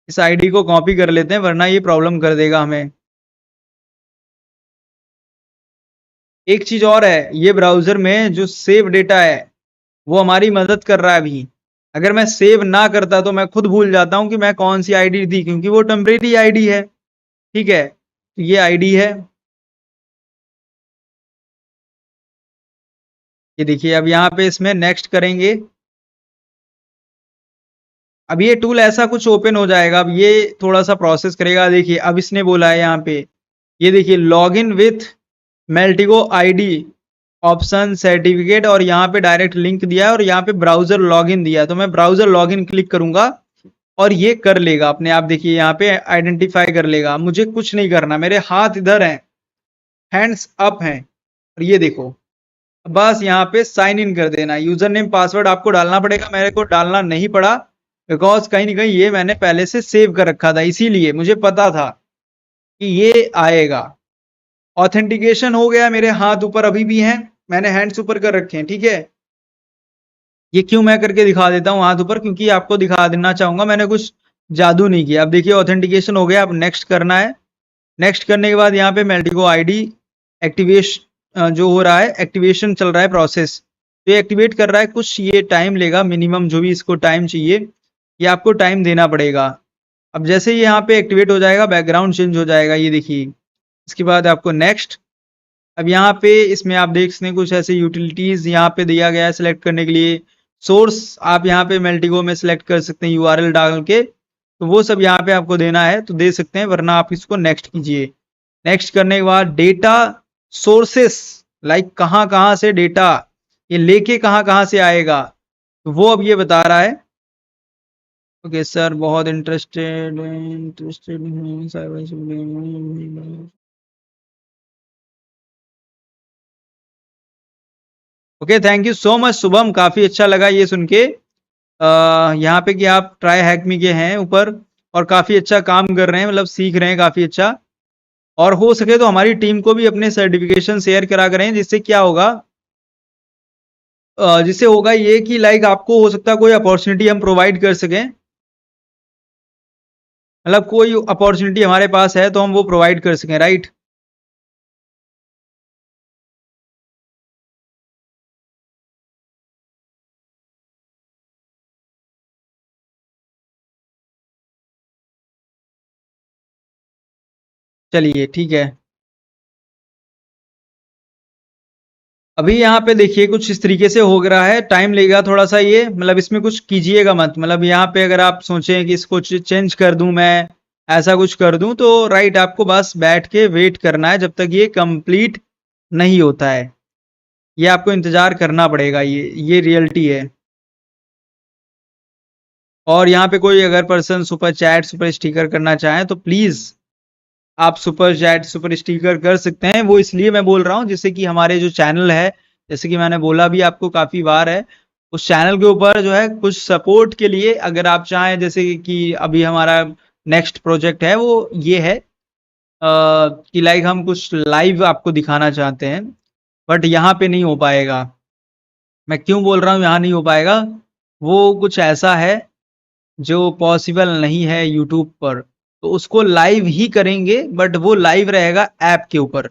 इस आईडी को कॉपी कर लेते हैं वरना ये प्रॉब्लम कर देगा हमें। एक चीज और है, ये ब्राउजर में जो सेव डेटा है वो हमारी मदद कर रहा है अभी। अगर मैं सेव ना करता तो मैं खुद भूल जाता हूँ कि मैं कौन सी आईडी दी, क्योंकि वो टेम्परेरी आईडी है। ठीक है, तो ये आईडी है, ये देखिए। अब यहाँ पे इसमें नेक्स्ट करेंगे। अब ये टूल ऐसा कुछ ओपन हो जाएगा। अब ये थोड़ा सा प्रोसेस करेगा। देखिए अब इसने बोला है यहाँ पे, ये देखिए log in with Maltego ID option certificate, और यहाँ पे डायरेक्ट लिंक दिया है और यहाँ पे ब्राउजर लॉगिन दिया है। तो मैं ब्राउजर लॉगिन क्लिक करूंगा और ये कर लेगा अपने आप। देखिए यहाँ पे आइडेंटिफाई कर लेगा, मुझे कुछ नहीं करना, मेरे हाथ इधर हैं, हैंड्स अप हैं। और ये देखो, बस यहाँ पे साइन इन कर देना। यूजर नेम पासवर्ड आपको डालना पड़ेगा, मेरे को डालना नहीं पड़ा बिकॉज कहीं ना कहीं ये मैंने पहले से सेव कर रखा था, इसीलिए मुझे पता था कि ये आएगा। ऑथेंटिकेशन हो गया, मेरे हाथ ऊपर अभी भी हैं, मैंने हैंड्स ऊपर कर रखे हैं। ठीक है, ये क्यों मैं करके दिखा देता हूँ हाथ ऊपर, क्योंकि आपको दिखा देना चाहूंगा मैंने कुछ जादू नहीं किया। अब देखिए ऑथेंटिकेशन हो गया, अब नेक्स्ट करना है। नेक्स्ट करने के बाद यहाँ पे मेल्टिगो आईडी एक्टिवेशन जो हो रहा है, एक्टिवेशन चल रहा है प्रोसेस, तो ये एक्टिवेट कर रहा है। कुछ ये टाइम लेगा, मिनिमम जो भी इसको टाइम चाहिए ये आपको टाइम देना पड़ेगा। अब जैसे ही यहाँ पे एक्टिवेट हो जाएगा, बैकग्राउंड चेंज हो जाएगा, ये देखिए। इसके बाद आपको नेक्स्ट। अब यहाँ पे इसमें आप देख सकते हैं कुछ ऐसे यूटिलिटीज यहाँ पे दिया गया है सिलेक्ट करने के लिए। सोर्स आप यहाँ पे मेल्टिगो में सिलेक्ट कर सकते हैं यूआरएल डाल के, तो वो सब यहाँ पे आपको देना है तो दे सकते हैं, वरना आप इसको नेक्स्ट कीजिए। नेक्स्ट करने के बाद डेटा सोर्सेस, लाइक कहाँ कहाँ से डेटा ये लेके कहाँ कहाँ से आएगा, तो वो अब ये बता रहा है। ओके सर, बहुत interested interested okay, thank you so much Shubham, काफी अच्छा लगा ये सुन के यहाँ पे कि आप ट्राई हैक मी के हैं ऊपर और काफी अच्छा काम कर रहे हैं, मतलब सीख रहे हैं काफी अच्छा। और हो सके तो हमारी टीम को भी अपने सर्टिफिकेशन शेयर करा करें, जिससे क्या होगा, जिससे होगा ये कि लाइक आपको हो सकता है कोई अपॉर्चुनिटी हम प्रोवाइड कर सकें, मतलब कोई अपॉर्चुनिटी हमारे पास है तो हम वो प्रोवाइड कर सकें, राइट। चलिए ठीक है। अभी यहाँ पे देखिए कुछ इस तरीके से हो रहा है, टाइम लेगा थोड़ा सा ये, मतलब इसमें कुछ कीजिएगा मत। मतलब यहाँ पे अगर आप सोचें कि इसको चेंज कर दूं मैं, ऐसा कुछ कर दूं, तो राइट आपको बस बैठ के वेट करना है जब तक ये कंप्लीट नहीं होता है। ये आपको इंतजार करना पड़ेगा, ये रियलिटी है। और यहाँ पे कोई अगर person super chat super sticker करना चाहे तो प्लीज आप सुपर चैट सुपर स्टिकर कर सकते हैं। वो इसलिए मैं बोल रहा हूँ जैसे कि हमारे जो चैनल है, जैसे कि मैंने बोला भी आपको काफी बार है, उस चैनल के ऊपर जो है कुछ सपोर्ट के लिए अगर आप चाहें, जैसे कि अभी हमारा नेक्स्ट प्रोजेक्ट है वो ये है कि लाइक हम कुछ लाइव आपको दिखाना चाहते हैं, बट यहाँ पे नहीं हो पाएगा। मैं क्यों बोल रहा हूँ यहाँ नहीं हो पाएगा, वो कुछ ऐसा है जो पॉसिबल नहीं है यूट्यूब पर, तो उसको लाइव ही करेंगे, बट वो लाइव रहेगा ऐप के ऊपर।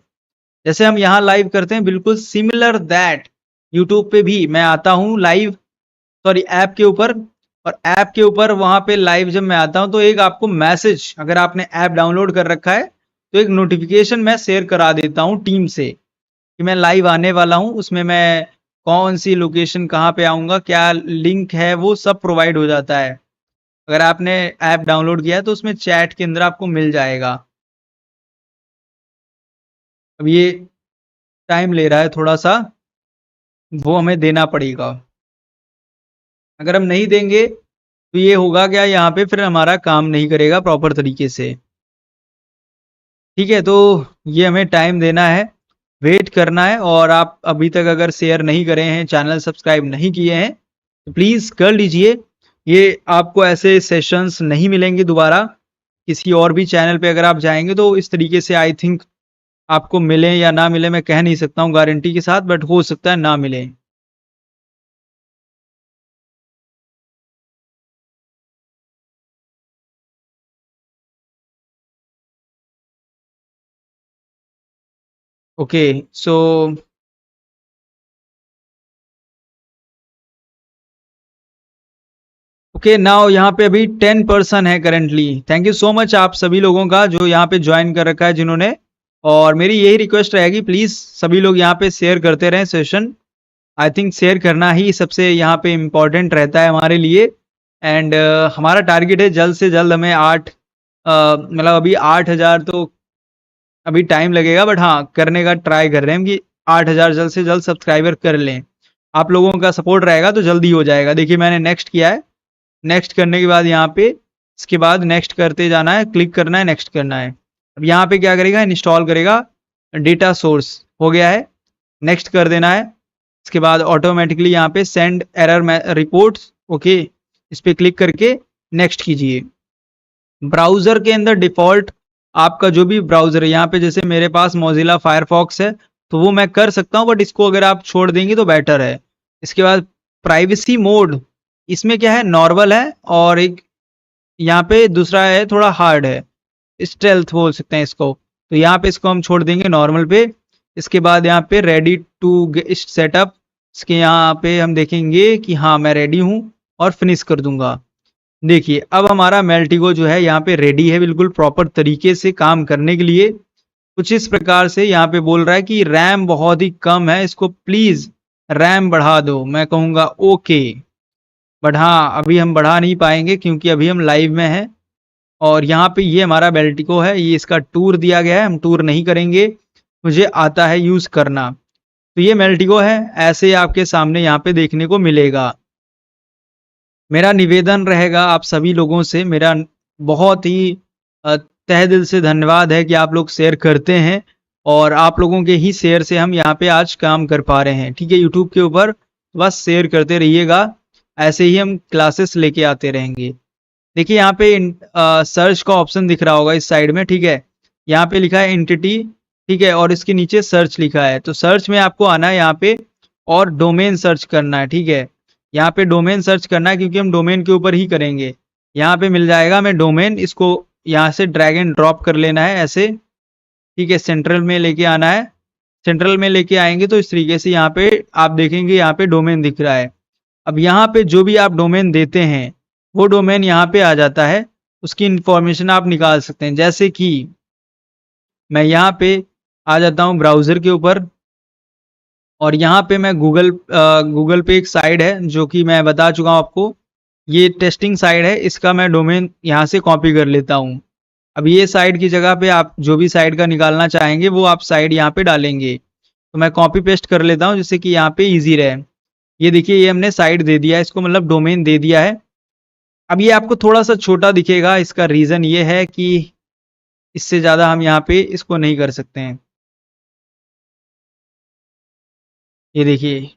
जैसे हम यहाँ लाइव करते हैं, बिल्कुल सिमिलर दैट यूट्यूब पे भी मैं आता हूँ लाइव, सॉरी ऐप के ऊपर। और ऐप के ऊपर वहां पे लाइव जब मैं आता हूँ तो एक आपको मैसेज, अगर आपने ऐप डाउनलोड कर रखा है तो एक नोटिफिकेशन मैं शेयर करा देता हूँ टीम से कि मैं लाइव आने वाला हूँ। उसमें मैं कौन सी लोकेशन कहाँ पे आऊँगा, क्या लिंक है, वो सब प्रोवाइड हो जाता है। अगर आपने ऐप डाउनलोड किया है तो उसमें चैट के अंदर आपको मिल जाएगा। अब ये टाइम ले रहा है थोड़ा सा, वो हमें देना पड़ेगा। अगर हम नहीं देंगे तो ये होगा क्या, यहाँ पे फिर हमारा काम नहीं करेगा प्रॉपर तरीके से। ठीक है, तो ये हमें टाइम देना है वेट करना है। और आप अभी तक अगर शेयर नहीं करे हैं, चैनल सब्सक्राइब नहीं किए हैं, तो प्लीज़ कर लीजिए। ये आपको ऐसे सेशंस नहीं मिलेंगे दोबारा। किसी और भी चैनल पे अगर आप जाएँगे तो इस तरीके से आई थिंक आपको मिले या ना मिले, मैं कह नहीं सकता हूँ गारंटी के साथ, बट हो सकता है ना मिले। ओके, सो ओके नाउ यहाँ पे अभी 10 पर्सन है currently. Thank you so much आप सभी लोगों का जो यहाँ पे ज्वाइन कर रखा है जिन्होंने। और मेरी यही रिक्वेस्ट रहेगी, प्लीज़ सभी लोग यहाँ पे शेयर करते रहें सेशन। आई थिंक शेयर करना ही सबसे यहाँ पे इम्पोर्टेंट रहता है हमारे लिए। एंड हमारा टारगेट है जल्द से जल्द हमें 8 मतलब अभी 8,000 तो अभी टाइम लगेगा, बट हाँ करने का ट्राई कर रहे हैं कि 8,000 जल्द से जल्द सब्सक्राइबर कर लें। आप लोगों का सपोर्ट रहेगा तो जल्दी हो जाएगा। देखिए मैंने नेक्स्ट किया है। नेक्स्ट करने के बाद यहाँ पे इसके बाद नेक्स्ट करते जाना है, क्लिक करना है, नेक्स्ट करना है। अब यहाँ पे क्या करेगा, इंस्टॉल करेगा डेटा सोर्स। हो गया है, नेक्स्ट कर देना है। इसके बाद ऑटोमेटिकली यहाँ पे सेंड एरर रिपोर्ट्स, ओके, इस पर क्लिक करके नेक्स्ट कीजिए। ब्राउज़र के अंदर डिफ़ॉल्ट आपका जो भी ब्राउज़र है, यहाँ पे जैसे मेरे पास मोज़िला फायरफॉक्स है तो वो मैं कर सकता हूँ, बट इसको अगर आप छोड़ देंगे तो बेटर है। इसके बाद प्राइवेसी मोड, इसमें क्या है, नॉर्मल है, और एक यहाँ पे दूसरा है थोड़ा हार्ड है, स्टेल्थ बोल सकते हैं इसको। तो यहाँ पे इसको हम छोड़ देंगे नॉर्मल पे। इसके बाद यहाँ पे रेडी टू सेटअप, इसके यहाँ पे हम देखेंगे कि हाँ मैं रेडी हूँ और फिनिश कर दूंगा। देखिए अब हमारा मेल्टिगो जो है यहाँ पे रेडी है बिल्कुल प्रॉपर तरीके से काम करने के लिए। कुछ इस प्रकार से यहाँ पे बोल रहा है कि रैम बहुत ही कम है, इसको प्लीज रैम बढ़ा दो। मैं कहूँगा ओके, बट हाँ अभी हम बढ़ा नहीं पाएंगे क्योंकि अभी हम लाइव में हैं। और यहाँ पे ये हमारा बेल्टिको है, ये इसका टूर दिया गया है, हम टूर नहीं करेंगे, मुझे आता है यूज करना। तो ये मेल्टिको है, ऐसे आपके सामने यहाँ पे देखने को मिलेगा। मेरा निवेदन रहेगा आप सभी लोगों से, मेरा बहुत ही तहे दिल से धन्यवाद है कि आप लोग शेयर करते हैं। और आप लोगों के ही शेयर से हम यहाँ पे आज काम कर पा रहे हैं, ठीक है, यूट्यूब के ऊपर। बस शेयर करते रहिएगा, ऐसे ही हम क्लासेस लेके आते रहेंगे। देखिए यहाँ पे सर्च का ऑप्शन दिख रहा होगा इस साइड में, ठीक है, यहाँ पे लिखा है एंटिटी, ठीक है, और इसके नीचे सर्च लिखा है। तो सर्च में आपको आना है यहाँ पे और डोमेन सर्च करना है, ठीक है। यहाँ पे डोमेन सर्च करना है क्योंकि हम डोमेन के ऊपर ही करेंगे। यहाँ पे मिल जाएगा मैं डोमेन, इसको यहाँ से ड्रैग एंड ड्रॉप कर लेना है ऐसे, ठीक है, सेंट्रल में लेके आना है। सेंट्रल में लेके आएंगे तो इस तरीके से यहाँ पे आप देखेंगे यहाँ पे डोमेन दिख रहा है। अब यहाँ पे जो भी आप डोमेन देते हैं वो डोमेन यहाँ पे आ जाता है, उसकी इंफॉर्मेशन आप निकाल सकते हैं। जैसे कि मैं यहाँ पे आ जाता हूँ ब्राउज़र के ऊपर, और यहाँ पे मैं गूगल पे एक साइट है जो कि मैं बता चुका हूँ आपको, ये टेस्टिंग साइट है, इसका मैं डोमेन यहाँ से कॉपी कर लेता हूँ। अब ये साइट की जगह पे आप जो भी साइट का निकालना चाहेंगे वो आप साइट यहाँ पे डालेंगे। तो मैं कॉपी पेस्ट कर लेता हूँ जिससे कि यहाँ पे इजी रहे। ये देखिए ये हमने साइट दे दिया है इसको, मतलब डोमेन दे दिया है। अब ये आपको थोड़ा सा छोटा दिखेगा, इसका रीज़न ये है कि इससे ज़्यादा हम यहाँ पे इसको नहीं कर सकते हैं। ये देखिए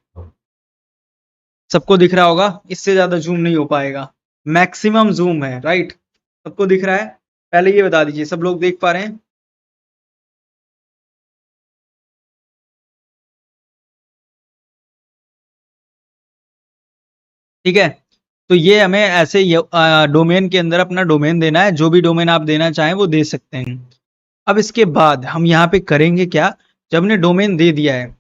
सबको दिख रहा होगा, इससे ज़्यादा जूम नहीं हो पाएगा, मैक्सिमम जूम है, राइट। सबको दिख रहा है, पहले ये बता दीजिए सब लोग देख पा रहे हैं। ठीक है, तो ये हमें ऐसे डोमेन के अंदर अपना डोमेन देना है, जो भी डोमेन आप देना चाहें वो दे सकते हैं। अब इसके बाद हम यहाँ पे करेंगे क्या, जब हमने डोमेन दे दिया है,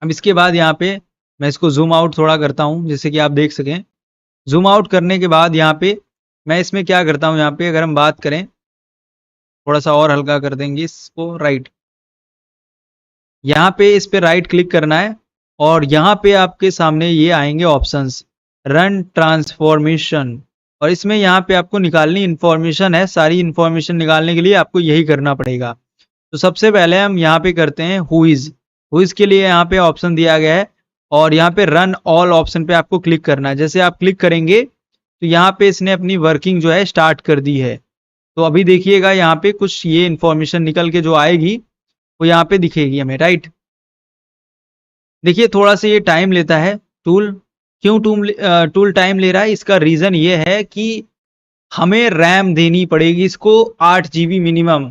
अब इसके बाद यहाँ पे मैं इसको जूम आउट थोड़ा करता हूँ जिससे कि आप देख सकें। जूम आउट करने के बाद यहाँ पे मैं इसमें क्या करता हूँ, यहाँ पे अगर हम बात करें थोड़ा सा और हल्का कर देंगे इसको, राइट, यहाँ पे इस पे राइट क्लिक करना है और यहाँ पे आपके सामने ये आएंगे ऑप्शंस, रन ट्रांसफॉर्मेशन, और इसमें यहाँ पे आपको निकालनी इन्फॉर्मेशन है। सारी इन्फॉर्मेशन निकालने के लिए आपको यही करना पड़ेगा। तो सबसे पहले हम यहाँ पे करते हैं हुइज के लिए यहाँ पे ऑप्शन दिया गया है, और यहाँ पे रन ऑल ऑप्शन पे आपको क्लिक करना है। जैसे आप क्लिक करेंगे तो यहाँ पे इसने अपनी वर्किंग जो है स्टार्ट कर दी है। तो अभी देखिएगा यहाँ पे कुछ ये इन्फॉर्मेशन निकल के जो आएगी, वो यहाँ पे दिखेगी हमें, राइट। देखिए थोड़ा सा ये टाइम लेता है टूल। क्यों टूल टाइम ले रहा है, इसका रीजन ये है कि हमें रैम देनी पड़ेगी इसको 8 GB मिनिमम।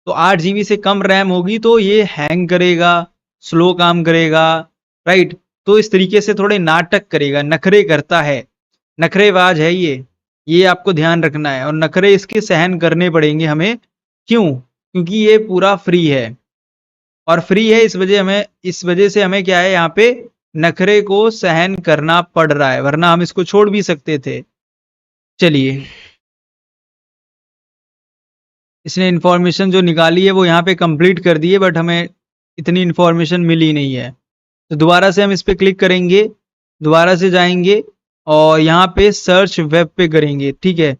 तो 8 GB से कम रैम होगी तो ये हैंग करेगा, स्लो काम करेगा, राइट। तो इस तरीके से थोड़े नाटक करेगा, नखरे करता है, नखरेबाज है ये आपको ध्यान रखना है। और नखरे इसके सहन करने पड़ेंगे हमें। क्यों? क्योंकि ये पूरा फ्री है, और फ्री है इस वजह से हमें क्या है, यहाँ पे नखरे को सहन करना पड़ रहा है, वरना हम इसको छोड़ भी सकते थे। चलिए, इसने इंफॉर्मेशन जो निकाली है वो यहाँ पे कंप्लीट कर दी है, बट हमें इतनी इंफॉर्मेशन मिली नहीं है। तो दोबारा से हम इस पे क्लिक करेंगे, दोबारा से जाएंगे और यहाँ पे सर्च वेब पे करेंगे, ठीक है।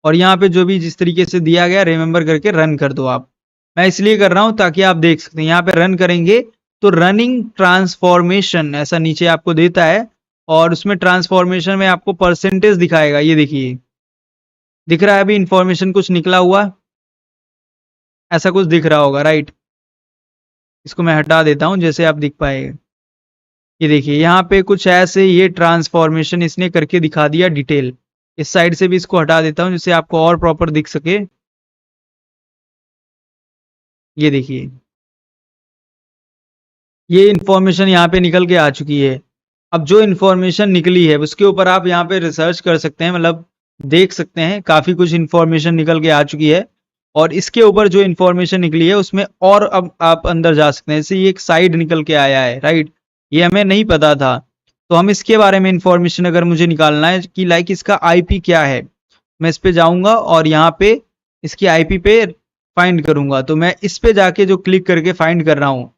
और यहाँ पे जो भी जिस तरीके से दिया गया रिमेंबर करके रन कर दो आप। मैं इसलिए कर रहा हूँ ताकि आप देख सकते हैं, यहाँ पे रन करेंगे तो रनिंग ट्रांसफॉर्मेशन ऐसा नीचे आपको देता है, और उसमें ट्रांसफॉर्मेशन में आपको परसेंटेज दिखाएगा। ये देखिए, दिख रहा है अभी इंफॉर्मेशन कुछ निकला हुआ, ऐसा कुछ दिख रहा होगा, राइट। इसको मैं हटा देता हूँ जैसे आप दिख पाएगा। ये देखिए यहाँ पे कुछ ऐसे ये ट्रांसफॉर्मेशन इसने करके दिखा दिया डिटेल। इस साइड से भी इसको हटा देता हूँ जिससे आपको और प्रॉपर दिख सके। ये देखिए, ये इंफॉर्मेशन यहाँ पे निकल के आ चुकी है। अब जो इंफॉर्मेशन निकली है उसके ऊपर आप यहाँ पे रिसर्च कर सकते हैं, मतलब देख सकते हैं, काफी कुछ इंफॉर्मेशन निकल के आ चुकी है। और इसके ऊपर जो इंफॉर्मेशन निकली है उसमें और अब आप अंदर जा सकते हैं। जैसे ये एक साइड निकल के आया है, राइट, ये हमें नहीं पता था। तो हम इसके बारे में इंफॉर्मेशन अगर मुझे निकालना है कि लाइक इसका आईपी क्या है, मैं इस पे जाऊंगा और यहाँ पे इसकी आईपी पे फाइंड करूंगा। तो मैं इस पे जाके जो क्लिक करके फाइंड कर रहा हूँ,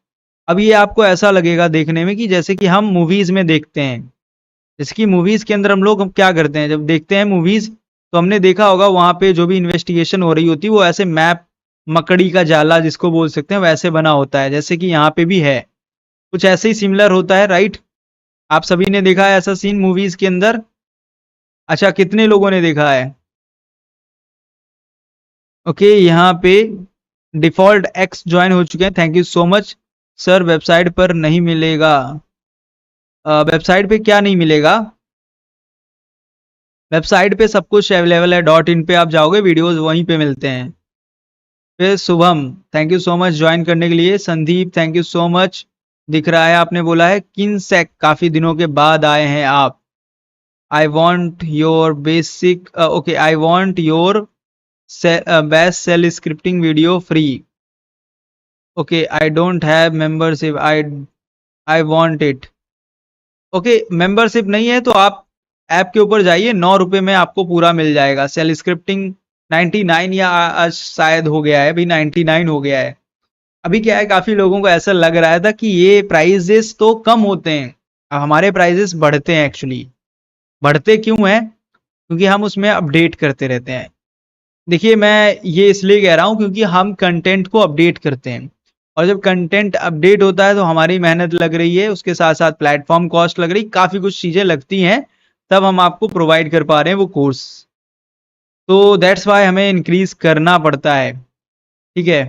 अब ये आपको ऐसा लगेगा देखने में कि जैसे कि हम मूवीज में देखते हैं। जैसे कि मूवीज के अंदर हम लोग क्या करते हैं, जब देखते हैं मूवीज तो हमने देखा होगा वहां पे जो भी इन्वेस्टिगेशन हो रही होती है वो ऐसे मैप, मकड़ी का जाला जिसको बोल सकते हैं, वैसे बना होता है। जैसे कि यहाँ पे भी है, कुछ ऐसे ही सिमिलर होता है, राइट। आप सभी ने देखा है ऐसा सीन मूवीज के अंदर? अच्छा, कितने लोगों ने देखा है? ओके, यहाँ पे डिफॉल्ट एक्स ज्वाइन हो चुके हैं, thank you so much sir. Website पर नहीं मिलेगा? वेबसाइट पे क्या नहीं मिलेगा? वेबसाइट पे सब कुछ अवेलेबल है, डॉट इन पे आप जाओगे वीडियोस वहीं पे मिलते हैं। फिर Shubham, thank you so much join करने के लिए। Sandeep, thank you so much. दिख रहा है आपने बोला है किनसेक, काफी दिनों के बाद आए हैं आप। I want your basic, okay, I want your best shell scripting video free. Okay, I don't have membership, I want it. Okay, membership नहीं है तो आप ऐप के ऊपर जाइए, 9 रुपए में आपको पूरा मिल जाएगा। सेल स्क्रिप्टिंग 99 या आज शायद हो गया है, अभी 99 हो गया है। अभी क्या है, काफी लोगों को ऐसा लग रहा था कि ये प्राइजेस तो कम होते हैं, अब हमारे प्राइजेस बढ़ते हैं। एक्चुअली बढ़ते क्यों हैं? क्योंकि हम उसमें अपडेट करते रहते हैं। देखिए मैं ये इसलिए कह रहा हूँ क्योंकि हम कंटेंट को अपडेट करते हैं, और जब कंटेंट अपडेट होता है तो हमारी मेहनत लग रही है, उसके साथ साथ प्लेटफॉर्म कॉस्ट लग रही, काफी कुछ चीजें लगती हैं, तब हम आपको प्रोवाइड कर पा रहे हैं वो कोर्स। तो दैट्स वाई हमें इंक्रीज करना पड़ता है, ठीक है।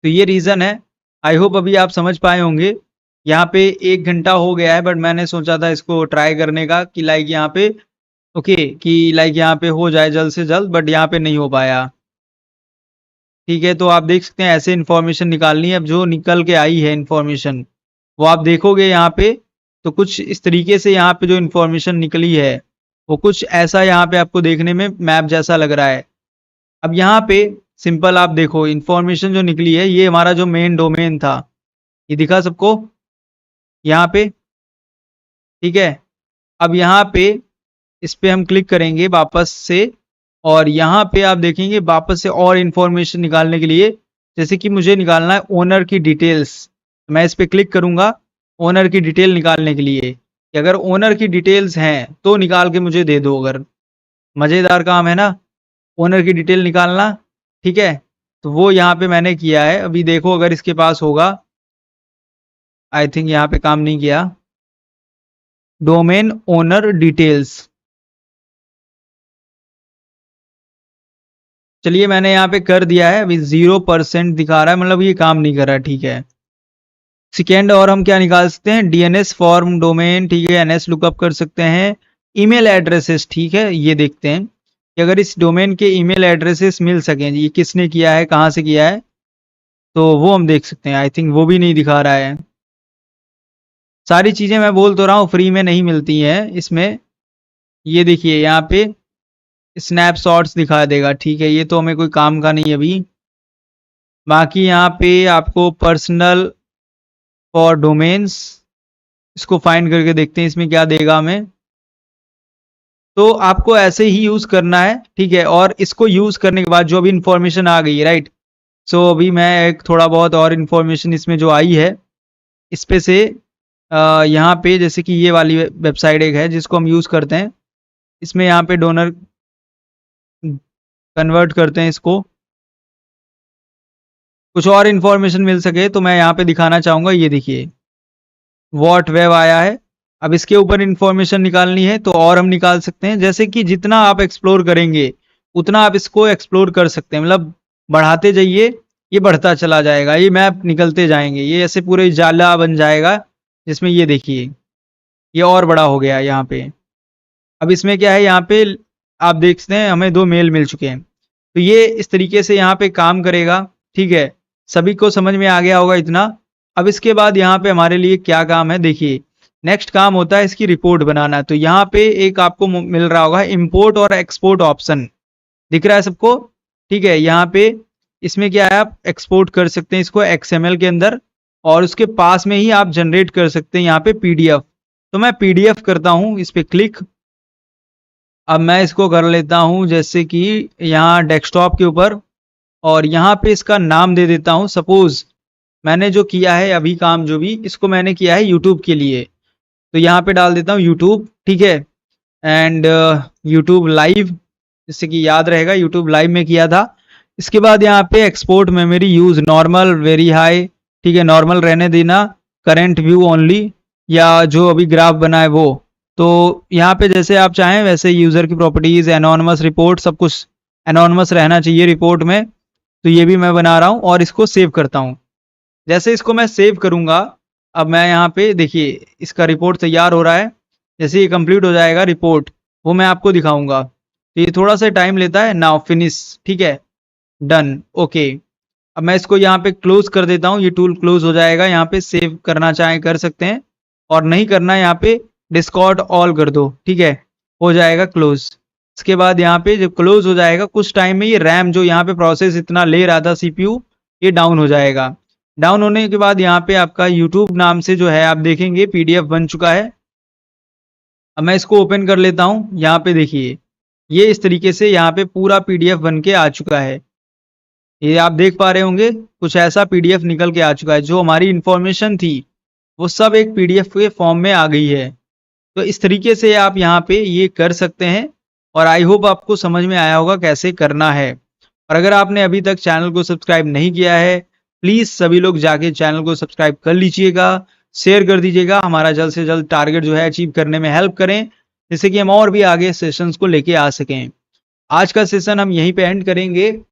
तो ये रीजन है। आई होप अभी आप समझ पाए होंगे। यहाँ पे 1 घंटा हो गया है, बट मैंने सोचा था इसको ट्राई करने का कि लाइक यहाँ पे, ओके, कि लाइक यहाँ पे हो जाए जल्द से जल्द, बट यहाँ पे नहीं हो पाया। ठीक है, तो आप देख सकते हैं ऐसे इन्फॉर्मेशन निकालनी है। अब जो निकल के आई है इन्फॉर्मेशन वो आप देखोगे यहाँ पे, तो कुछ इस तरीके से यहाँ पे जो इन्फॉर्मेशन निकली है वो कुछ ऐसा यहाँ पे आपको देखने में मैप जैसा लग रहा है। अब यहाँ पे सिंपल आप देखो, इन्फॉर्मेशन जो निकली है ये हमारा जो मेन डोमेन था, ये दिखा सबको यहाँ पे, ठीक है। अब यहाँ पे इस पे हम क्लिक करेंगे वापस से, और यहाँ पे आप देखेंगे वापस से और इन्फॉर्मेशन निकालने के लिए, जैसे कि मुझे निकालना है ओनर की डिटेल्स। मैं इस पे क्लिक करूंगा ओनर की डिटेल निकालने के लिए, कि अगर ओनर की डिटेल्स हैं तो निकाल के मुझे दे दो। अगर मज़ेदार काम है ना ओनर की डिटेल निकालना, ठीक है। तो वो यहाँ पे मैंने किया है, अभी देखो अगर इसके पास होगा। आई थिंक यहाँ पे काम नहीं किया। डोमेन ओनर डिटेल्स, चलिए मैंने यहाँ पे कर दिया है, अभी 0% दिखा रहा है, मतलब ये काम नहीं कर रहा, ठीक है। सेकेंड और हम क्या निकाल सकते हैं, डीएनएस फॉर्म डोमेन, ठीक है, एनएस लुकअप कर सकते हैं। ईमेल एड्रेसेस, ठीक है, ये देखते हैं कि अगर इस डोमेन के ईमेल एड्रेसेस मिल सकें, ये किसने किया है, कहाँ से किया है, तो वो हम देख सकते हैं। आई थिंक वो भी नहीं दिखा रहा है। सारी चीज़ें मैं बोल तो रहा हूँ फ्री में नहीं मिलती हैं इसमें। ये देखिए यहाँ पे स्नैपशॉट्स दिखा देगा, ठीक है, ये तो हमें कोई काम का नहीं है अभी। बाकी यहाँ पे आपको पर्सनल फॉर डोमेन्स, इसको फाइंड करके देखते हैं इसमें क्या देगा हमें। तो आपको ऐसे ही यूज करना है, ठीक है, और इसको यूज करने के बाद जो भी इंफॉर्मेशन आ गई है, राइट। सो अभी मैं एक थोड़ा बहुत और इन्फॉर्मेशन इसमें जो आई है इस पे से यहाँ पे जैसे कि ये वाली वेबसाइट एक है जिसको हम यूज करते हैं, इसमें यहाँ पे डोनर कन्वर्ट करते हैं इसको, कुछ और इन्फॉर्मेशन मिल सके तो मैं यहाँ पे दिखाना चाहूंगा। ये देखिए वॉट वेब आया है, अब इसके ऊपर इंफॉर्मेशन निकालनी है तो और हम निकाल सकते हैं। जैसे कि जितना आप एक्सप्लोर करेंगे उतना आप इसको एक्सप्लोर कर सकते हैं, मतलब बढ़ाते जाइए, ये बढ़ता चला जाएगा, ये मैप निकलते जाएंगे, ये ऐसे पूरे जाला बन जाएगा जिसमें ये देखिए ये और बड़ा हो गया यहाँ पे। अब इसमें क्या है, यहाँ पे आप देखते हैं हमें 2 मेल मिल चुके हैं, तो ये इस तरीके से यहाँ पे काम करेगा, ठीक है। सभी को समझ में आ गया होगा इतना। अब इसके बाद यहाँ पे हमारे लिए क्या काम है, देखिए नेक्स्ट काम होता है इसकी रिपोर्ट बनाना। तो यहाँ पे एक आपको मिल रहा होगा इंपोर्ट और एक्सपोर्ट ऑप्शन, दिख रहा है सबको, ठीक है। यहाँ पे इसमें क्या है, आप एक्सपोर्ट कर सकते हैं इसको XML के अंदर, और उसके पास में ही आप जनरेट कर सकते हैं यहाँ पे PDF। तो मैं PDF करता हूँ, इस पे क्लिक। अब मैं इसको कर लेता हूँ जैसे कि यहाँ डेस्कटॉप के ऊपर, और यहाँ पे इसका नाम दे देता हूँ। सपोज मैंने जो किया है अभी काम, जो भी इसको मैंने किया है यूट्यूब के लिए, तो यहाँ पे डाल देता हूँ यूट्यूब, ठीक है। एंड यूट्यूब लाइव, जिससे कि याद रहेगा यूट्यूब लाइव में किया था। इसके बाद यहाँ पे export memory use normal very high, ठीक है, नॉर्मल रहने देना, करेंट व्यू ओनली, या जो अभी ग्राफ बना है वो। तो यहाँ पे जैसे आप चाहें वैसे यूजर की प्रॉपर्टीज, एनोनमस रिपोर्ट, सब कुछ एनोनमस रहना चाहिए रिपोर्ट में। तो ये भी मैं बना रहा हूँ और इसको सेव करता हूँ। जैसे इसको मैं सेव करूंगा, अब मैं यहाँ पे देखिए इसका रिपोर्ट तैयार हो रहा है। जैसे ये कंप्लीट हो जाएगा रिपोर्ट, वो मैं आपको दिखाऊंगा। तो ये थोड़ा सा टाइम लेता है। नाउ फिनिश, ठीक है, डन, ओके। अब मैं इसको यहाँ पे क्लोज कर देता हूँ, ये टूल क्लोज हो जाएगा। यहाँ पे सेव करना चाहें कर सकते हैं, और नहीं करना यहाँ पे डिस्कॉर्ड ऑल कर दो, ठीक है, हो जाएगा क्लोज। इसके बाद यहाँ पे जब क्लोज हो जाएगा कुछ टाइम में, ये रैम जो यहाँ पे प्रोसेस इतना ले रहा था CPU, ये डाउन हो जाएगा। डाउन होने के बाद यहाँ पे आपका YouTube नाम से जो है आप देखेंगे PDF बन चुका है। अब मैं इसको ओपन कर लेता हूँ। यहाँ पे देखिए ये इस तरीके से यहाँ पे पूरा PDF बन के आ चुका है। ये आप देख पा रहे होंगे, कुछ ऐसा PDF निकल के आ चुका है। जो हमारी इंफॉर्मेशन थी वो सब एक PDF के फॉर्म में आ गई है। तो इस तरीके से आप यहाँ पे ये कर सकते हैं, और आई होप आपको समझ में आया होगा कैसे करना है। और अगर आपने अभी तक चैनल को सब्सक्राइब नहीं किया है, प्लीज सभी लोग जाके चैनल को सब्सक्राइब कर लीजिएगा, शेयर कर दीजिएगा, हमारा जल्द से जल्द टारगेट जो है अचीव करने में हेल्प करें, जिससे कि हम और भी आगे सेशंस को लेके आ सकें। आज का सेशन हम यहीं पे एंड करेंगे।